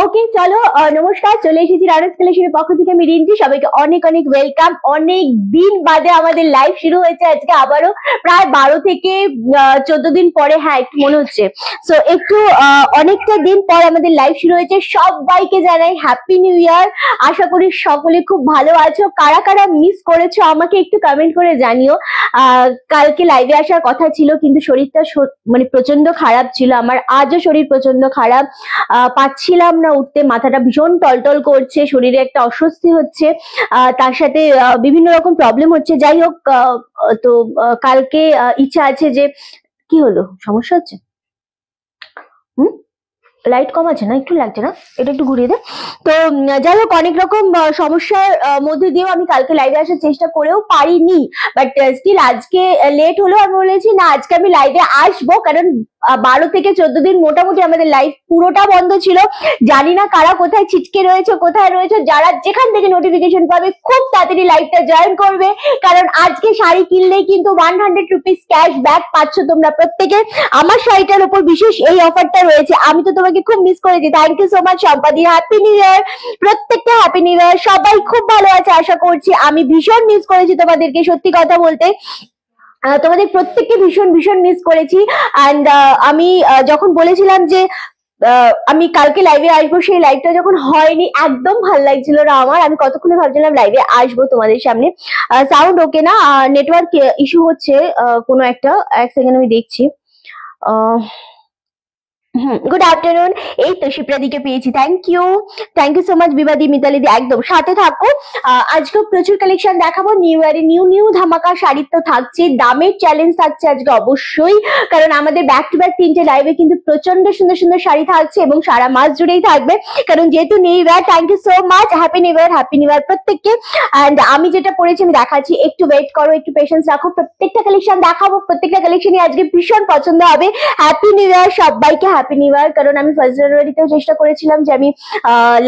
ওকে চলো নমস্কার, চলে এসেছি রানার্স কালেকশনের পক্ষ থেকে আমি রিন্টি। সবাইকে অনেক অনেক ওয়েলকাম। অনেক দিন বাদে আমাদের লাইভ শুরু হয়েছে আজকে আবারও, প্রায় 12 থেকে 14 দিন পরে। হ্যাঁ, একটু মনে হচ্ছে। সো একটু অনেকটা দিন পর আমাদের লাইভ শুরু হয়েছে। সবাইকে জানাই হ্যাপি নিউ ইয়ার। আশা করি সকলে খুব ভালো আছো। কারা কারা মিস করেছো আমাকে একটু কমেন্ট করে জানিও। কালকে লাইভে আসার কথা ছিল, কিন্তু শরীরটা মানে প্রচন্ড খারাপ ছিল আমার। আজও শরীর প্রচন্ড খারাপ, পাচ্ছিলাম না উঠতে, মাথাটা ভীষণ টলটল করছে, শরীরে একটা অস্বস্তি হচ্ছে, তার সাথে বিভিন্ন রকম প্রবলেম হচ্ছে। যাই হোক, তো কালকে ইচ্ছা আছে যে কি হলো, সমস্যা হচ্ছে? লাইট কম আছে না, একটু লাগছে না, এটা একটু ঘুরিয়ে দে। তো যাই হোক, অনেক রকম সমস্যার মধ্যে দিয়েও আমি কালকে লাইভে আসার চেষ্টা করেও পারিনি, বাট স্টিল আজকে লেট হলেও আমি বলেছি না, আজকে আমি লাইভে আসবো। কারণ 12 থেকে 14 দিন মোটামুটি আমাদের লাইভ পুরোটা বন্ধ ছিল। জানি না কারা কোথায় ছিটকে রয়েছে, কোথায় রয়েছে। যারা যেখান থেকে নোটিফিকেশন পাবে খুব তাড়াতাড়ি লাইভটা জয়েন করবে, কারণ আজকে শাড়ি কিনলেই কিন্তু 100 রুপিস ক্যাশ ব্যাক পাচ্ছ তোমরা প্রত্যেকে। আমার শাড়িটার উপর বিশেষ এই অফারটা রয়েছে। আমি তো তোমাকে খুব মিস করেছি। থ্যাংক ইউ সো মাচ সম্পাদি। হ্যাপি নিউ ইয়ার প্রত্যেকটা, হ্যাপি নিউ ইয়ার। সবাই খুব ভালো আছে আশা করছি। আমি ভীষণ মিস করেছি তোমাদেরকে, সত্যি কথা বলতে তোমাদের প্রত্যেককে ভীষণ ভীষণ মিস করেছি। অ্যান্ড আমি যখন বলেছিলাম যে আমি কালকে লাইভে আসবো, সেই লাইভটা যখন হয়নি একদম ভাল লাগছিল না আমার। আমি কতক্ষণে ভাবছিলাম লাইভে আসবো তোমাদের সামনে। সাউন্ড ওকে না, নেটওয়ার্ক ইস্যু হচ্ছে কোনো একটা। এক সেকেন্ড আমি দেখছি। Good afternoon. এই তো শিপ্রাদিকে পেয়েছি। থ্যাংক ইউ সো মাচ বিবাদি, মিতালি দি। একদম সাথে থাকো। আজকে প্রচুর কালেকশন দেখাবো। নিউ ইয়ারে নিউ ধামাকা শাড়ি তো থাকছে, দামের চ্যালেঞ্জ থাকছে আজকে অবশ্যই। কারণ আমাদের ব্যাক টু ব্যাক 3টে লাইভে কিন্তু প্রচন্ড সুন্দর সুন্দর শাড়ি থাকছে এবং সারা মাস জুড়েই থাকবে, কারণ যেহেতু new year. Thank you so much. Happy new year প্রত্যেককে। অ্যান্ড আমি যেটা পড়েছি আমি দেখাচ্ছি, একটু ওয়েট করো, একটু পেশেন্স রাখো। প্রত্যেকটা কালেকশন দেখাবো, প্রত্যেকটা কালেকশনই আজকে ভীষণ পছন্দ হবে। হ্যাপি নিউ ইয়ার সবাইকে, হ্যাপি নিউ ইয়ার। কারণ আমি 1 জানুয়ারিতেও চেষ্টা করেছিলাম যে আমি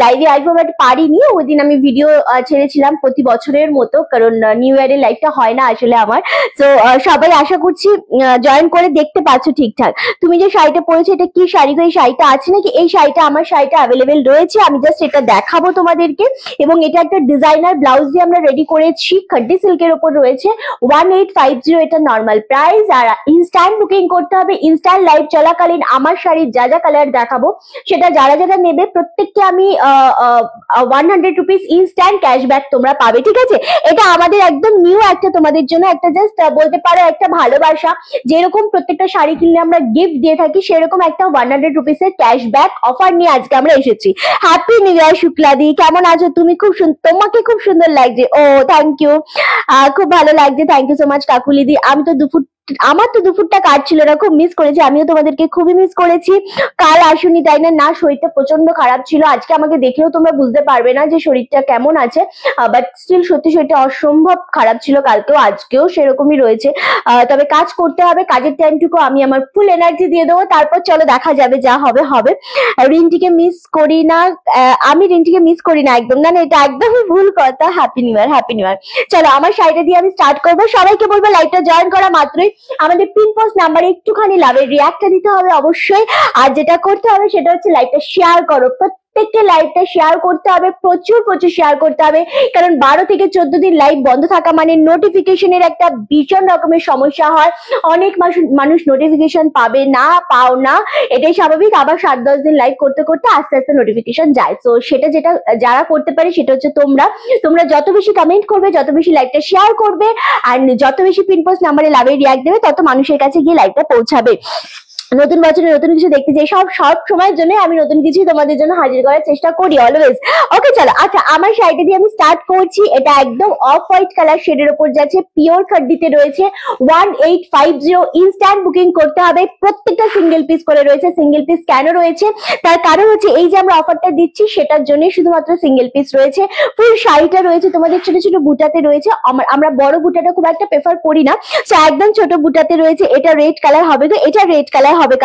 লাইভে আসবো, বাট পারিনি। ওই দিন আমি ভিডিও ছেড়েছিলাম প্রতি বছরের মতো, কারণ নিউ ইয়ারের লাইভটা হয় না আসলে আমার। তো সবাই আশা করছি জয়েন করে দেখতে পাচ্ছ ঠিকঠাক। তুমি যে শাড়িটা পরেছো, এটা কি শাড়ি? এই শাড়িটা আছে নাকি? এই শাড়িটা, আমার শাড়িটা অ্যাভেলেবেল রয়েছে। আমি জাস্ট এটা দেখাবো তোমাদেরকে। এবং এটা একটা ডিজাইনার ব্লাউজ দিয়ে আমরা রেডি করেছি, খাড্ডি সিল্কের উপর রয়েছে। 1850 এটা নর্মাল প্রাইস। আর ইনস্ট্যান্ট বুকিং করতে হবে। ইনস্ট্যান্ট লাইভ চলাকালীন আমার শাড়ির যা যা কালার দেখাবো সেটা যারা যারা নেবে প্রত্যেককে আমি 100 রুপিস ইনস্ট্যান্ট ক্যাশব্যাক তোমরা পাবে, ঠিক আছে? এটা আমাদের একদম নিউ একটা তোমাদের জন্য একটা জাস্ট বলতে পারো একটা ভালোবাসা। যেরকম প্রত্যেকটা শাড়ি কিনলে আমরা গিফট দিয়ে থাকি, সেরকম একটা 100 রুপিসের ক্যাশব্যাক অফার নিয়ে আজকে আমরা এসেছি। হ্যাপি নিউ ইয়ার শুক্লাদি, কেমন আছো তুমি? তোমাকে খুব সুন্দর লাগছে। ও থ্যাংক ইউ, খুব ভালো লাগছে। থ্যাংক ইউ সো মাচ কাকুলিদি। আমার তো দুপুরটা কাটছিল না, খুব মিস করেছি। আমিও তোমাদেরকে খুবই মিস করেছি। কাল আসুনি তাই না? না, শরীরটা প্রচন্ড খারাপ ছিল। আজকে আমাকে দেখেও তোমরা বুঝতে পারবে না যে শরীরটা কেমন আছে, বাট স্টিল সত্যি শরীরটা অসম্ভব খারাপ ছিল কালকেও, আজকেও সেরকমই রয়েছে। তবে কাজ করতে হবে, কাজের টাইমটুকু আমি আমার ফুল এনার্জি দিয়ে দেবো, তারপর চলো দেখা যাবে, যা হবে হবে। রিন্টিকে মিস করি না, আমি রিন্টিকে মিস করি না একদম না, এটা একদমই ভুল কথা। হ্যাপি নিউ ইয়ার। চলো আমার শাড়িটা দিয়ে আমি স্টার্ট করবো। সবাইকে বলবো লাইভটা জয়েন করা মাত্রই আমাদের পিন পোস্ট নাম্বারে একটুখানি লাভের রিয়াক্টটা দিতে হবে অবশ্যই। আর যেটা করতে হবে সেটা হচ্ছে লাইভটা শেয়ার করো। প্রত্যেকটা লাইভটা শেয়ার করতে হবে, প্রচুর শেয়ার করতে হবে। কারণ 12 থেকে 14 দিন লাইভ বন্ধ থাকা মানে নোটিফিকেশনের একটা ভীষণ রকমের সমস্যা হয়। অনেক মানুষ নোটিফিকেশন পাবে না, পাও না, এটাই স্বাভাবিক। আবার 7-10 দিন লাইভ করতে করতে আস্তে আস্তে নোটিফিকেশন যায়। তো সেটা যেটা যারা করতে পারে সেটা হচ্ছে তোমরা যত বেশি কমেন্ট করবে, যত বেশি লাইভটা শেয়ার করবে, আর যত বেশি পিন পোস্ট নাম্বারে লাভের রিয়াক্ট দেবে, তত মানুষের কাছে গিয়ে লাইভটা পৌঁছাবে। নতুন বছরে নতুন কিছু দেখতে চাই, সব সময়ের জন্য আমি নতুন কিছু তোমাদের জন্য হাজির করার চেষ্টা করি অলওয়েজ। ওকে চলো, আচ্ছা আমার শাড়িটা দিয়ে আমি স্টার্ট করছি। এটা একদম অফ হোয়াইট কালার শেডের উপর যাচ্ছে, পিওর খাড্ডিতে রয়েছে। 1850 ইনস্ট্যান্ট বুকিং করতে হবে। প্রত্যেকটা সিঙ্গেল পিস করে রয়েছে। সিঙ্গেল পিস কেন রয়েছে তার কারণ হচ্ছে এই যে আমরা অফারটা দিচ্ছি সেটার জন্য শুধুমাত্র সিঙ্গেল পিস রয়েছে। ফুল শাড়িটা রয়েছে তোমাদের ছোট ছোট বুটাতে রয়েছে। আমরা বড় বুটাটা খুব একটা প্রেফার করি না, তো একদম ছোট বুটাতে রয়েছে। এটা রেড কালার হবে, তো এটা রেড কালার হবে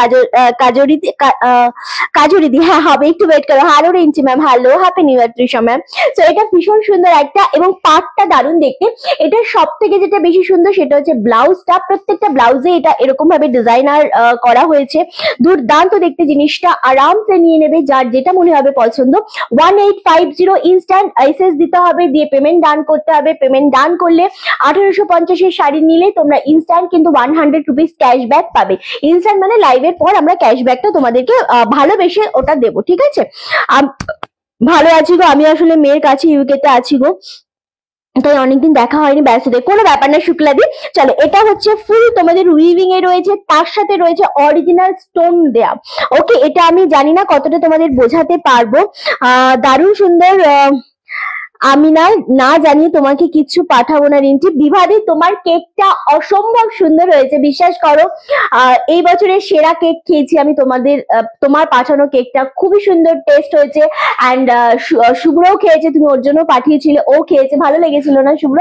কাজরিদি, হ্যাঁ হবে, একটু ওয়েট করো। Hello Rinchi ma'am, hello, happy new year Trisha ma'am. তো এটা ভীষণ সুন্দর একটা, এবং পাটটা দারুণ দেখতে। এটা সব থেকে যেটা বেশি সুন্দর সেটা হচ্ছে ব্লাউজটা, প্রত্যেকটা ব্লাউজে এটা এরকম ভাবে ডিজাইনার করা হয়েছে, দুর্দান্ত দেখতে জিনিসটা, আরামসে নিয়ে নেবে যার যেটা মনে হবে পছন্দ। 1850 ইনস্ট্যান্ট এসএস দিতে হবে, দিয়ে পেমেন্ট ডান করতে হবে। পেমেন্ট ডান করলে 1850 এর শাড়ি নিলে তোমরা ইনস্ট্যান্ট কিন্তু 100 রুপিস ক্যাশব্যাক পাবে। ইনস্ট্যান্ট মানে লাইভের পর আমরা ক্যাশব্যাকটা তোমাদেরকে ভালোবেসে ওটা দেবো, ঠিক আছে? ভালো আছি গো, আমি আসলে মেয়ের কাছে ইউকে তে আছি গো, তাই অনেকদিন দেখা হয়নি, ব্যস্ততা, কোনো ব্যাপার না শুক্লাদি। চলো, এটা হচ্ছে ফুল তোমাদের উইভিং এ রয়েছে, তার সাথে রয়েছে অরিজিনাল স্টোন দেয়া। ওকে, এটা আমি জানি না কতটা তোমাদের বোঝাতে পারবো। দারুণ সুন্দর। আমি না জানিয়ে তোমাকে কিছু পাঠাবো না রিন্টি। বিভাদি, তোমার কেকটা অসম্ভব সুন্দর হয়েছে, বিশ্বাস করো। এই বছরের সেরা কেক খেয়েছি আমি তোমার পাঠানো কেকটা, খুবই সুন্দর টেস্ট হয়েছে। অ্যান্ড শুভ্রও খেয়েছে, তুমি ওর জন্য পাঠিয়েছিলে, ও খেয়েছে, ভালো লেগেছিল না শুভ্র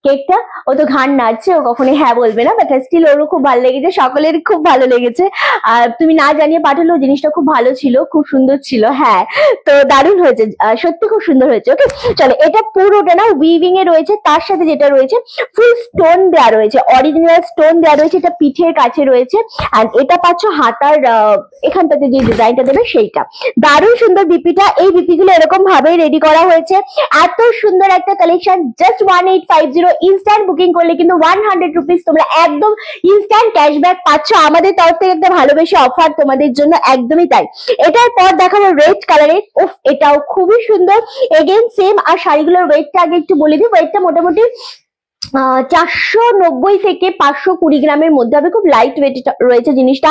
কেকটা? ও তো ঘাড় নাড়ছে, ও কখনোই হ্যাঁ বলবে না, বাট স্টিল ওরও খুব ভালো লেগেছে, সকলের খুব ভালো লেগেছে। আর তুমি না জানিয়ে পাঠালো, জিনিসটা খুব ভালো ছিল, খুব সুন্দর ছিল। হ্যাঁ, তো দারুণ হয়েছে, সত্যি খুব সুন্দর হয়েছে। ওকে চলো, এটা পুরোটা না উইভিং এ রয়েছে, তার সাথে যেটা রয়েছে ফুল স্টোন দেওয়া রয়েছে, অরিজিনাল স্টোন দেওয়া রয়েছে, এটা পিঠের কাছে রয়েছে। আর এটা পাচ্ছ হাতার এখানটাতে যে ডিজাইনটা দেবে সেইটা, দারুণ সুন্দর বিপিটা। এই বিপি গুলো এরকম ভাবে রেডি করা হয়েছে, এত সুন্দর একটা কালেকশন। জাস্ট 1850 ইনস্ট্যান্ট বুকিং করলে কিন্তু 100 রুপিস তোমরা একদম ইনস্ট্যান্ট ক্যাশব্যাক পাচ্ছ আমাদের তরফ থেকে, একটা ভালোবেসে অফার তোমাদের জন্য, একদমই তাই। এটার পর দেখাবো রেড কালারের। উফ, এটাও খুবই সুন্দর, এগেন সেম। আর শাড়িগুলোর ওয়েটটা আগে একটু বলে দিই, ওয়েটটা মোটামুটি 490 থেকে 520 গ্রামের মধ্যে হবে, খুব লাইট ওয়েট রয়েছে জিনিসটা।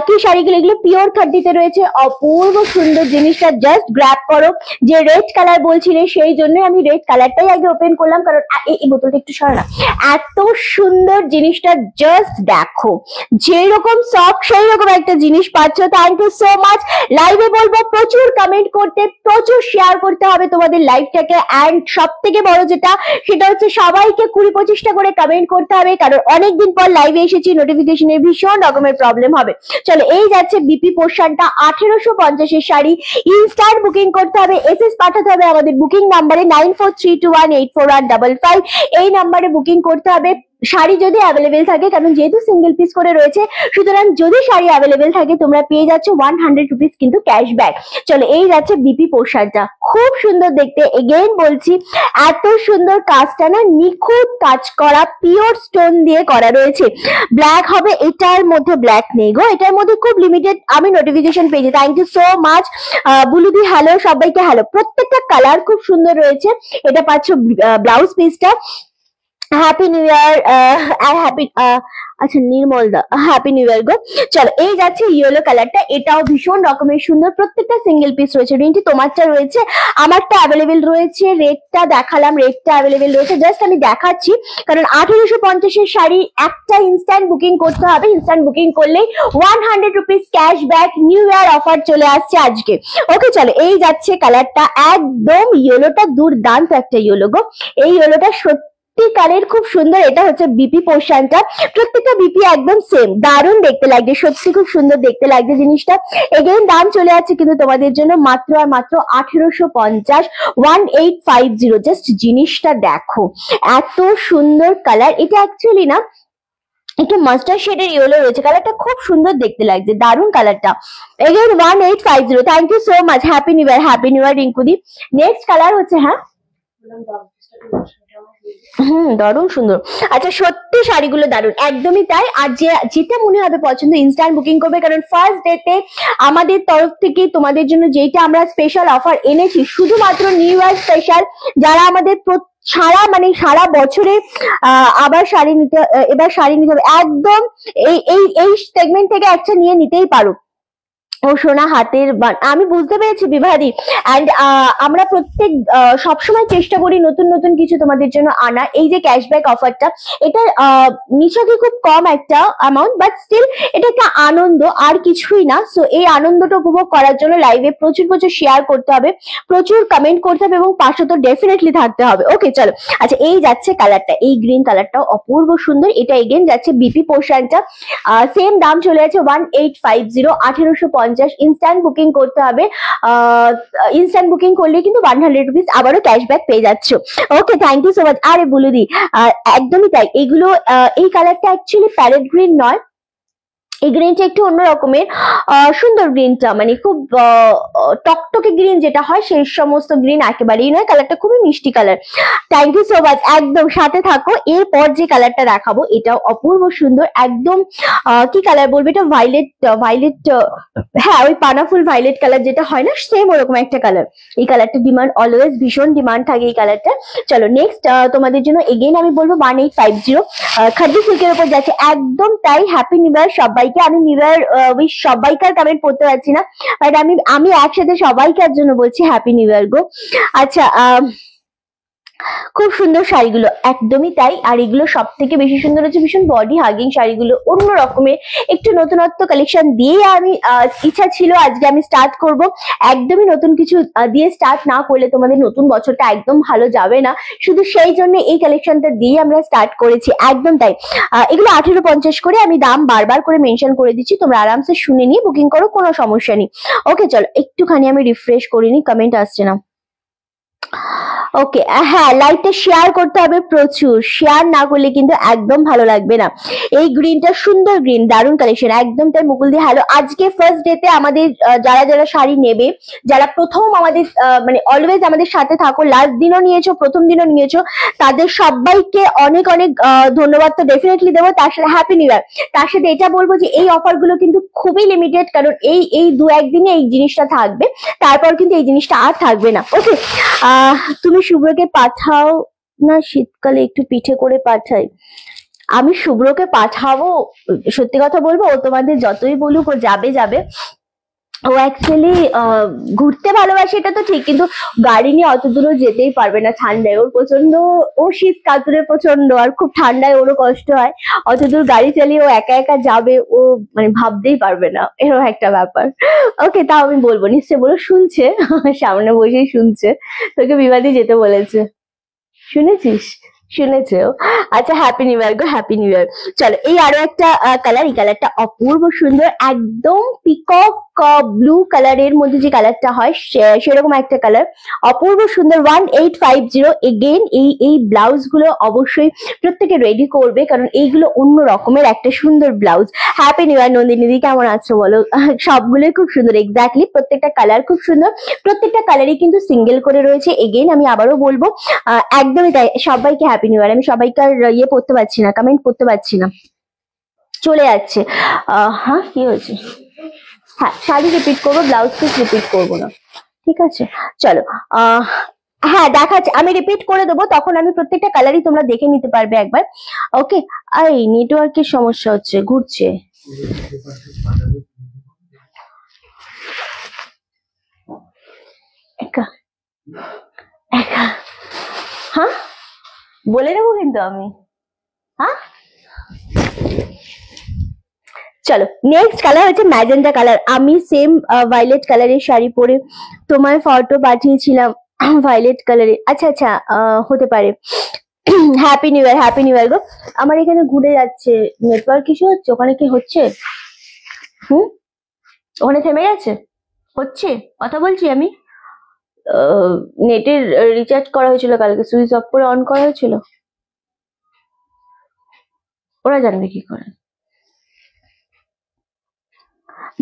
কি শাড়িগুলো, এগুলো পিওর 30-তে রয়েছে, অপূর্ব সুন্দর জিনিসটা, জাস্ট গ্র্যাব করো। যে রেড কালার বলছিলে সেই জন্য আমি রেড কালারটাই আগে ওপেন করলাম, কারণ এই বোতলটা একটু সরানো, এত সুন্দর জিনিসটা, জাস্ট দেখো, যেরকম সফট সেই রকম একটা জিনিস পাচ্ছ। Thank you so much. লাইভে বলবো প্রচুর কমেন্ট করতে, প্রচুর শেয়ার করতে হবে তোমাদের লাইভটাকে। অ্যান্ড সব থেকে বড় যেটা, সেটা হচ্ছে সবাইকে 20-25টা করে কমেন্ট করতে হবে, কারণ অনেকদিন পর লাইভে এসেছি, নোটিফিকেশনের ভীষণ রকমের প্রবলেম হবে। চলো, এই যাচ্ছে বিপি পোর্শনটা, 1850 এর শাড়ি, ইনস্ট্যান্ট বুকিং করতে হবে, এসএস পাঠাতে হবে আমাদের বুকিং নাম্বারে 9432184155। এই নাম্বারে বুকিং করতে হবে। শাড়ি যদি অ্যাভেলেবেল থাকে, কারণ যেহেতু সিঙ্গেল পিস করে রয়েছে, সুতরাং যদি শাড়ি অ্যাভেলেবেল থাকে তোমরা পেয়ে যাচ্ছ 100 রুপিস কিন্তু ক্যাশব্যাক। চলো, এই যাচ্ছে বিপি পোশাকটা, খুব সুন্দর দেখতে। এগেইন বলছি, এত সুন্দর কাজটা না, নিখুঁত কাজ করা, পিওর স্টোন দিয়ে করা রয়েছে। ব্ল্যাক হবে, এটার মধ্যে ব্ল্যাক নেই গো, এটার মধ্যে খুব লিমিটেড আমি নোটিফিকেশন পেয়েছি। থ্যাংক ইউ সো মাচ বুলুদি, হ্যালো সবাইকে হ্যালো। প্রত্যেকটা কালার খুব সুন্দর রয়েছে। এটা পাচ্ছ ব্লাউজ পিসটা। হ্যাপি নিউ ইয়ার, হ্যাপি, আচ্ছা নির্মল দা, হ্যাপি নিউ ইয়ার গো। চলো, এই যাচ্ছে ইয়েলো কালারটা, এটাও ভীষণ রকমের সুন্দর, প্রত্যেকটা সিঙ্গেল পিস রয়েছে। রিন্টি, তোমারটা রয়েছে, আমারটা অ্যাভেলেবেল রয়েছে। রেডটা দেখালাম, রেডটা অ্যাভেলেবেল রয়েছে, জাস্ট আমি দেখাচ্ছি, কারণ 1850 এর শাড়ি একটা ইনস্ট্যান্ট বুকিং করতে হবে। ইনস্ট্যান্ট বুকিং করলেই 100 rupees cashback, new year offer চলে আসছে আজকে। ওকে চলো, এই যাচ্ছে কালারটা, একদম ইয়েলোটা দুর্দান্ত একটা ইয়েলো গো। এই ইয়েলোটা কালের খুব সুন্দর। এটা হচ্ছে বিপি পোর্শনটা, প্রত্যেকটা বিপি একদম সেম, দারুণ দেখতে লাগছে, সত্যি খুব সুন্দর দেখতে লাগছে জিনিসটা। এগেইন দাম চলে যাচ্ছে কিন্তু তোমাদের জন্য মাত্র আর মাত্র 1850, 1850। জাস্ট জিনিসটা দেখো, এত সুন্দর কালার। এটা অ্যাকচুয়ালি না একটু মাস্টার্ড শেডের ইয়েলো রয়েছে, কালারটা খুব সুন্দর দেখতে লাগছে, দারুণ কালারটা। Again 1850। Thank you so much, happy new year, happy new year রিঙ্কুদি। নেক্সট কালার হচ্ছে, হ্যাঁ দারুণ সুন্দর। আচ্ছা, সত্যি শাড়িগুলো দারুণ, একদমই তাই। আর যেটা মনে হবে পছন্দ ইনস্ট্যান্ট বুকিং করবে, কারণ ফার্স্ট ডেতে আমাদের তরফ থেকে তোমাদের জন্য যেটা আমরা স্পেশাল অফার এনেছি, শুধুমাত্র নিউ ইয়ার স্পেশাল, যারা আমাদের সারা বছরে এবার শাড়ি নিতে হবে, একদম এই সেগমেন্ট থেকে একটা নিয়ে নিতেই পারো। ও সোনা হাতের আমি বুঝতে পেরেছি বিভাদি। অ্যান্ড আমরা প্রত্যেক সবসময় চেষ্টা করি নতুন নতুন কিছু তোমাদের জন্য আনা। এই যে ক্যাশব্যাক অফারটা, এটা নিছকে খুব কম একটা অ্যামাউন্ট, বাট স্টিল এটা একটা আনন্দ, আর কিছুই না। সো এই আনন্দটা উপভোগ করার জন্য লাইভে প্রচুর প্রচুর শেয়ার করতে হবে, প্রচুর কমেন্ট করতে হবে, এবং পাশে তো ডেফিনেটলি থাকতে হবে। ওকে চলো, আচ্ছা এই যাচ্ছে কালারটা, এই গ্রিন কালারটাও অপূর্ব সুন্দর। এটা এগেন যাচ্ছে বিপি পোর্শনটা, সেম দাম চলে যাচ্ছে 1850, 1850। ইনস্ট্যান্ট বুকিং করতে হবে, ইনস্ট্যান্ট বুকিং করলে কিন্তু 100 রুপিস আবারও ক্যাশব্যাক পেয়ে যাচ্ছ। ওকে, থ্যাংক ইউ সো মাচ। আরে বলুদি, একদমই তাই, এগুলো এই কালারটা অ্যাকচুয়ালি প্যারেট গ্রিন নয়, এই গ্রিনটা একটু অন্য রকমের, সুন্দর গ্রিনটা, মানে খুব টকটকে গ্রিন যেটা হয় সেই সমস্ত গ্রিন একেবারেই নয়, কালারটা খুবই মিষ্টি colour. Thank you so much, একদম সাথে থাকো। এরপর যে কালারটা দেখাবো এটাও অপূর্ব সুন্দর, একদম কি কালার বলবো এটা, ভাইলেট, ভাইলেট, হ্যাঁ ওই পানাফুল ভাইলেট কালার যেটা হয় না, সেম ওরকম একটা কালার। এই কালারটা ডিমান্ড, অলওয়েজ ভীষণ ডিমান্ড থাকে এই কালারটা। চলো নেক্সট তোমাদের জন্য এগেইন আমি বলবো 1850, খাদি সিল্কের উপর যাচ্ছে, একদম তাই। হ্যাপি নিউ ইয়ার সবাইকে। আমি নিউ ইয়ার উইশ সবাইকার কমেন্ট পড়তে পারছি না, বাট আমি একসাথে সবাইকার জন্য বলছি হ্যাপি নিউ ইয়ার গো। আচ্ছা, খুব সুন্দর শাড়িগুলো, একদমই তাই। আর এগুলো সব থেকে বেশি সুন্দর হচ্ছে ভীষণ বডি হাগিং শাড়িগুলো, অন্য রকমের একটু নতুনত্ব কালেকশন দিয়ে আমি ইচ্ছা ছিল আজকে আমি স্টার্ট করব। একদমই নতুন কিছু দিয়ে স্টার্ট না করলে তোমাদের নতুন বছরটা একদম ভালো যাবে না, শুধু সেই জন্য এই কালেকশনটা দিয়ে আমরা স্টার্ট করেছি, একদম তাই। এগুলো 1850 করে, আমি দাম বারবার করে মেনশন করে দিচ্ছি, তোমরা আরামসে শুনে নিয়ে বুকিং করো, কোনো সমস্যা নেই। ওকে চলো একটুখানি আমি রিফ্রেশ করিনি, কমেন্ট আসছে না। ওকে, হ্যাঁ লাইভটা শেয়ার করতে হবে প্রচুর, শেয়ার না করলে কিন্তু একদম ভালো লাগবে না। এই গ্রিনটা সুন্দর গ্রিন, দারুণ কালেকশন, একদম তাই। মুকুল দি হ্যালো, আজকে ফার্স্ট ডেতে আমাদের যারা যারা শাড়ি নেবে, যারা প্রথম আমাদের মানে অলওয়েজ আমাদের সাথে থাকো, লাস্ট দিনও নিয়েছো প্রথম দিনও নিয়েছো, তাদের সবাইকে অনেক অনেক ধন্যবাদ তো ডেফিনেটলি দেবো, তার সাথে হ্যাপি নিউ ইয়ার। তার সাথে এটা বলবো যে এই অফার গুলো কিন্তু খুবই লিমিটেড, কারণ এই দু একদিনে এই জিনিসটা থাকবে, তারপর কিন্তু এই জিনিসটা আর থাকবে না। ওকে, তুমি শুভ্রকে পাঠাও না, শীতকালে একটু পিঠে করে পাঠাই। আমি শুভ্রকে পাঠাবো, সত্যি কথা বলবো, ও তোমাদের যতই বলুক ও যাবে যাবে। ও অ্যাকচুয়ালি ঘুরতে ভালোবাসে এটা তো ঠিক, কিন্তু গাড়ি নিয়ে অত দূরও যেতেই পারবে না ঠান্ডায়, ওর প্রচন্ড, ও শীত কাতুরে প্রচন্ড, আর খুব ঠান্ডায় ওরও কষ্ট হয়, অত দূর গাড়ি চালিয়ে ও একা একা যাবে, ও মানে ভাবতেই পারবে না, এরকম একটা ব্যাপার। ওকে, তাও আমি বলবো, নিশ্চয় বলো, শুনছে, সামনে বসেই শুনছে, তোকে বিবাদী যেতে বলেছে, শুনেছিস? শুনেছো? আচ্ছা, হ্যাপি নিউ ইয়ার গো, হ্যাপি নিউ ইয়ার। চলো এই আরো একটা কালার, এই কালারটা অপূর্ব সুন্দর, একদম পিকক ব্লু কালারের মধ্যে যে কালারটা হয় সেরকম একটা কালার, অপূর্ব সুন্দর। 1850। এগেইন এই ব্লাউজ গুলো অবশ্যই প্রত্যেকে রেডি করবে, কারণ এইগুলো অন্য রকমের একটা সুন্দর blouse. Happy new year Nandini di, কেমন আছো বলো? সবগুলোই খুব সুন্দর, এক্স্যাক্টলি প্রত্যেকটা কালার খুব সুন্দর, প্রত্যেকটা কালারই কিন্তু সিঙ্গেল করে রয়েছে। এগেইন আমি আবারও বলবো, একদমই তাই, সবাইকে হ্যাপি নিউ ইয়ার। আমি সবাইকার ইয়ে পড়তে পারছি না, কমেন্ট করতে পারছি না, চলে যাচ্ছে। হ্যাঁ কি হয়েছে? হ্যাঁ, শাড়ি রিপিট করবো, ব্লাউজ পিস রিপিট করবো না, ঠিক আছে? চলো, হ্যাঁ দেখাচ্ছে, আমি রিপিট করে দেবো, তখন আমি প্রত্যেকটা কালারই তোমরা দেখে নিতে পারবে একবার। ওকে, এই নেটওয়ার্কের সমস্যা হচ্ছে, ঘুরছে। একা একা, হ্যাঁ বলে দেবো কিন্তু আমি, হ্যাঁ। চলো নেক্সট কালার হচ্ছে ম্যাজেন্টা কালার। আমি সেম ভায়োলেট কালারের শাড়ি পরে তোমায় ফটো পাঠিয়েছিলাম, ভায়োলেট কালারের। আচ্ছা আচ্ছা, হতে পারে। Happy new year, happy new year গো। আমার এখানে ঘুরে যাচ্ছে, নেটওয়ার্ক ইস্যু হচ্ছে, ওখানে কি হচ্ছে? ওখানে থেমে গেছে, হচ্ছে, কথা বলছি আমি। নেটের রিচার্জ করা হয়েছিল কালকে, সুইচ অফ করে অন করা হয়েছিল, ওরা জানবে কি করে।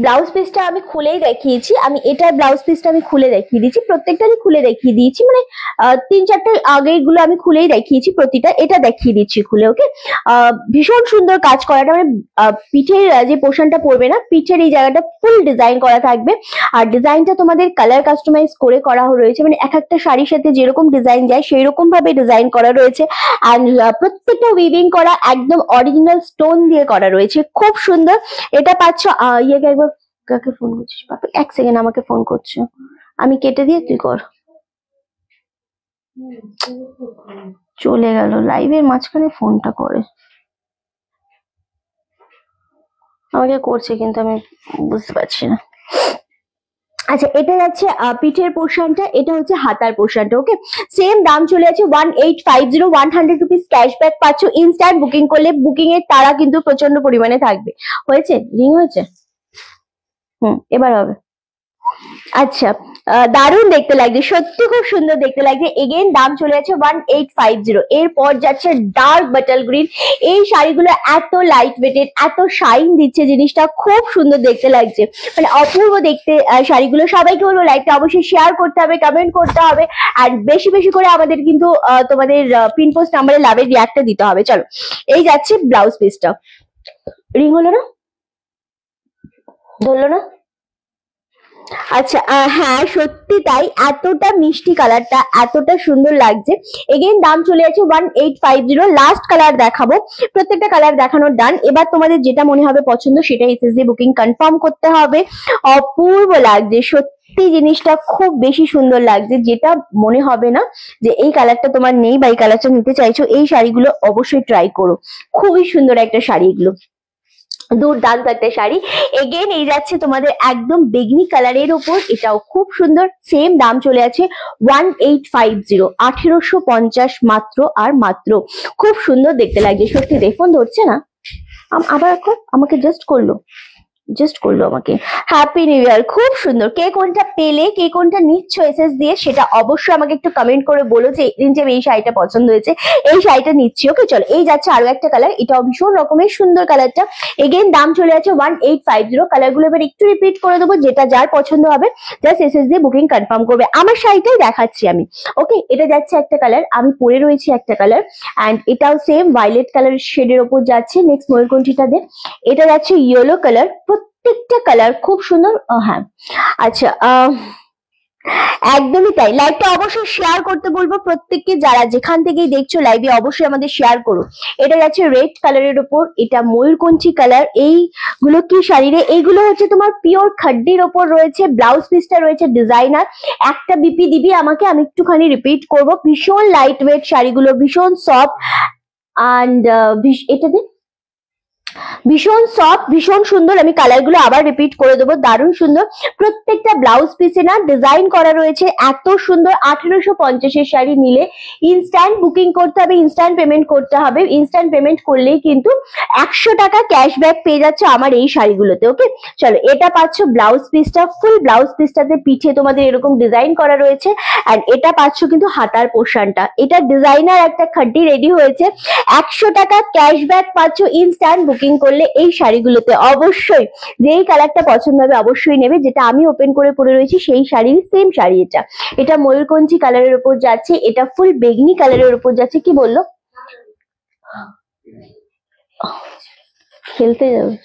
ব্লাউজ পিসটা আমি খুলেই দেখিয়েছি, আমি এটার ব্লাউজ পিসটা আমি খুলে দেখিয়ে দিচ্ছি, প্রত্যেকটারই খুলে দেখিয়ে দিয়েছি, মানে 3-4টে আগের গুলো আমি খুলেই দেখিয়েছি, প্রতিটা এটা দেখিয়ে দিচ্ছি খুলে। ওকে, ভীষণ সুন্দর কাজ করাটা, মানে পিঠের যে পোর্শনটা পড়বে না, পিঠের এই জায়গাটা ফুল ডিজাইন করা থাকবে, আর ডিজাইনটা তোমাদের কালার কাস্টমাইজ করে করা রয়েছে, মানে এক একটা শাড়ির সাথে যেরকম ডিজাইন যায় সেই রকম ভাবে ডিজাইন করা রয়েছে, আর প্রত্যেকটা উইভিং করা একদম অরিজিনাল স্টোন দিয়ে করা রয়েছে, খুব সুন্দর। এটা পাচ্ছ ইয়ে একবার কাকে ফোন করছিস বাপু? এক সেকেন্ড, আমাকে ফোন করছো, আমি কেটে দিয়ে তুই কর। চলে গেল লাইভের মাঝখানে, ফোনটা করে আমাকে করছে কিন্তু আমি বুঝতে পারছি না। আচ্ছা, এটা যাচ্ছে পিঠের পোর্শনটা, এটা হচ্ছে হাতার পোর্শনটা। ওকে, সেম দাম চলে আছে 1850। 100 রুপিস ক্যাশব্যাক পাচ্ছ ইনস্ট্যান্ট বুকিং করলে। বুকিং এর তারা কিন্তু প্রচন্ড পরিমাণে থাকবে। হয়েছে, রিং হয়েছে, এবার হবে। আচ্ছা, দারুণ দেখতে লাগছে, সত্যি খুব সুন্দর দেখতে লাগছে। এগেন দাম চলে যাচ্ছে 1850। এরপর যাচ্ছে ডার্ক বাটাল গ্রিন। এই শাড়িগুলো এত লাইট ওয়েটেড, এত শাইন দিচ্ছে, জিনিসটা খুব সুন্দর দেখতে লাগছে, মানে অপূর্ব দেখতে শাড়িগুলো। সবাইকে বলবো লাইকটা অবশ্যই শেয়ার করতে হবে, কমেন্ট করতে হবে, আর বেশি বেশি করে আমাদের কিন্তু তোমাদের পিন পোস্ট নাম্বারে লাভের রিয়াক্টটা দিতে হবে। চলো, এই যাচ্ছে ব্লাউজ পিসটা। রিং হলো না, ধরলো না? আচ্ছা, হ্যাঁ সত্যি তাই, এতটা মিষ্টি কালারটা, এতটা সুন্দর লাগছে। এগেইন দাম চলে আছে 1850। লাস্ট কালার দেখাবো, প্রত্যেকটা কালার দেখানোর ডান। এবার তোমাদের যেটা মনে হবে পছন্দ সেটা এসএসডি বুকিং কনফার্ম করতে হবে। অপূর্ব লাগছে সত্যি, জিনিসটা খুব বেশি সুন্দর লাগছে। যেটা মনে হবে না যে এই কালারটা তোমার নেই বা এই কালারটা নিতে চাইছো, এই শাড়িগুলো অবশ্যই ট্রাই করো, খুবই সুন্দর একটা শাড়ি এগুলো, দুর্দান্ত একটা শাড়ি। এগেন এই যাচ্ছে তোমাদের একদম বেগনি কালারের উপর, এটাও খুব সুন্দর। সেম দাম চলে আছে 1850, 1850 মাত্র আর মাত্র। খুব সুন্দর দেখতে লাগছে সত্যি। ফোন ধরছে না, আবার আমাকে জাস্ট করলো আমাকে। হ্যাপি নিউ ইয়ার, খুব সুন্দর। কে কোনটা পেলে, কে কোনটা নিচ্ছ এসএস দিয়ে, সেটা অবশ্যই আমাকে একটু কমেন্ট করে বলো যে এই শাড়িটা পছন্দ হয়েছে, এই শাড়িটা নিচ্ছি। ওকে চলো, এই যাচ্ছে আরো একটা কালার, এটাও ভীষণ রকমের সুন্দর কালারটা। এগেন দাম চলে আছে 1850। কালার গুলো এবার একটু রিপিট করে দেবো, যেটা যার পছন্দ হবে জাস্ট এসএস দিয়ে বুকিং কনফার্ম করবে। আমার শাড়িটাই দেখাচ্ছি আমি। ওকে, এটা যাচ্ছে একটা কালার, আমি পরে রয়েছি একটা কালার, অ্যান্ড এটাও সেম ভায়োলেট কালার শেডের ওপর যাচ্ছে। নেক্সট ময়ূরকণ্ঠীটা দে, এটা যাচ্ছে ইয়েলো কালার। প্রত্যেকটা কালার খুব সুন্দর। হ্যাঁ আচ্ছা, একদমই তাই। লাইভটা অবশ্যই শেয়ার করতে বলবো প্রত্যেককে, যারা যেখান থেকেই দেখছো লাইভে অবশ্যই আমাদের শেয়ার করো। এটা যাচ্ছে রেড কালারের ওপর, এটা ময়ূরকণ্ঠী কালার। এইগুলো কি শাড়ি রে? এইগুলো হচ্ছে তোমার পিওর খাড্ডির ওপর রয়েছে। ব্লাউজ পিসটা রয়েছে ডিজাইনার। একটা বিপি দিবি আমাকে, আমি একটুখানি রিপিট করবো। ভীষণ লাইট ওয়েট শাড়িগুলো, ভীষণ সফট, অ্যান্ড এটা দিন ভীষণ সফট, ভীষণ সুন্দর। আমি কালার গুলো আবার রিপিট করে দেবো, দারুণ সুন্দর। প্রত্যেকটা ব্লাউজ পিসে না ডিজাইন করা রয়েছে, এত সুন্দর। 1850 এর শাড়ি নিলে ইনস্ট্যান্ট বুকিং করতে হবে, ইনস্ট্যান্ট পেমেন্ট করতে হবে। ইনস্ট্যান্ট পেমেন্ট করলেই কিন্তু 100 টাকা ক্যাশব্যাক পেয়ে যাচ্ছে আমার এই শাড়িগুলোতে। ওকে চলো, এটা পাচ্ছ ব্লাউজ পিসটা, ফুল ব্লাউজ পিসটাতে পিঠে তোমাদের এরকম ডিজাইন করা রয়েছে, আর এটা পাচ্ছ কিন্তু হাতার পোর্শনটা। এটা ডিজাইনার একটা খাড্ডি রেডি হয়েছে। 100 টাকা ক্যাশব্যাক পাচ্ছ ইনস্ট্যান্ট বুকিং করলে এই শাড়িগুলোতে। অবশ্যই যেই কালারটা পছন্দ হবে অবশ্যই নেবে। যেটা আমি ওপেন করে পরে রয়েছি সেই শাড়ির সেম শাড়ি এটা। এটা ময়ূরকণ্ঠী কালারের উপর যাচ্ছে, এটা ফুল বেগনি কালারের উপর যাচ্ছে। কি বললো, খেলতে যাবে?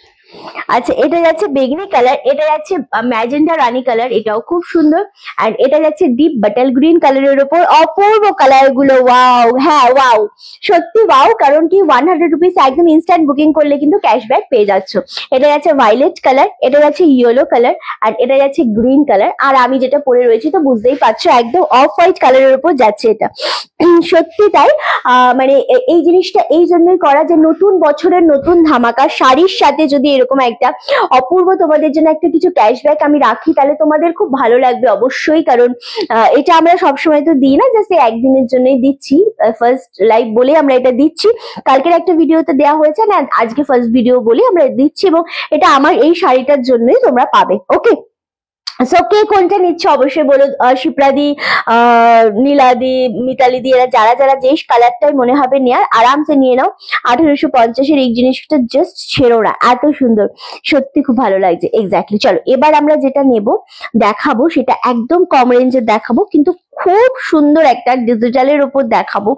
আচ্ছা, এটা যাচ্ছে বেগনি কালার, এটা যাচ্ছে ম্যাজেন্টা রানী কালার, এটাও খুব সুন্দর। আর এটা যাচ্ছে ডিপ বাটাল গ্রিন কালারের উপর। অপূর্ব কালার গুলো, ওয়াও, হ্যাঁ ওয়াও, সত্যি ওয়াও। কারণ কি 100 রুপিস একদম ইনস্ট্যান্ট বুকিং করলে কিন্তু ক্যাশব্যাক পেয়ে যাচ্ছ। এটা যাচ্ছে ভায়োলেট কালার, এটা যাচ্ছে ইয়েলো কালার, আর এটা যাচ্ছে গ্রিন কালার। আর আমি যেটা পরে রয়েছি তো বুঝতেই পারছো, একদম অফ হোয়াইট কালারের উপর যাচ্ছে এটা। সত্যি তাই, মানে এই জিনিসটা এই জন্যই করা যে নতুন বছরের নতুন ধামাকা শাড়ির সাথে যদি এরকম একটা অপূর্ব তোমাদের জন্য একটা কিছু ক্যাশব্যাক আমি রাখি, তাহলে তোমাদের খুব ভালো লাগবে অবশ্যই। কারণ এটা আমরা সবসময় তো দিই না, জাস্ট একদিনের জন্যই দিচ্ছি। ফার্স্ট লাইভ বলে আমরা এটা দিচ্ছি, কালকের একটা ভিডিওতে দেওয়া হয়েছে না, আজকে ফার্স্ট ভিডিও বলে আমরা দিচ্ছি, এবং এটা আমার এই শাড়িটার জন্যই তোমরা পাবে। ওকে, সো কে কোনটা নিচ্ছে অবশ্যই বলো। শিপ্রাদি, নীলাদি, মিতালিদি, এরা যারা যারা যে কালারটাই মনে হবে নেয়ার আরামসে নিয়ে নাও। 1850 এই জিনিসটা জাস্ট ছেড়ো না, এত সুন্দর, সত্যি খুব ভালো লাগছে। এক্স্যাক্টলি। চলো, এবার আমরা যেটা নেব দেখাবো সেটা একদম কম রেঞ্জের দেখাবো, কিন্তু খুব সুন্দর একটা ডিজিটালের উপর দেখাবো।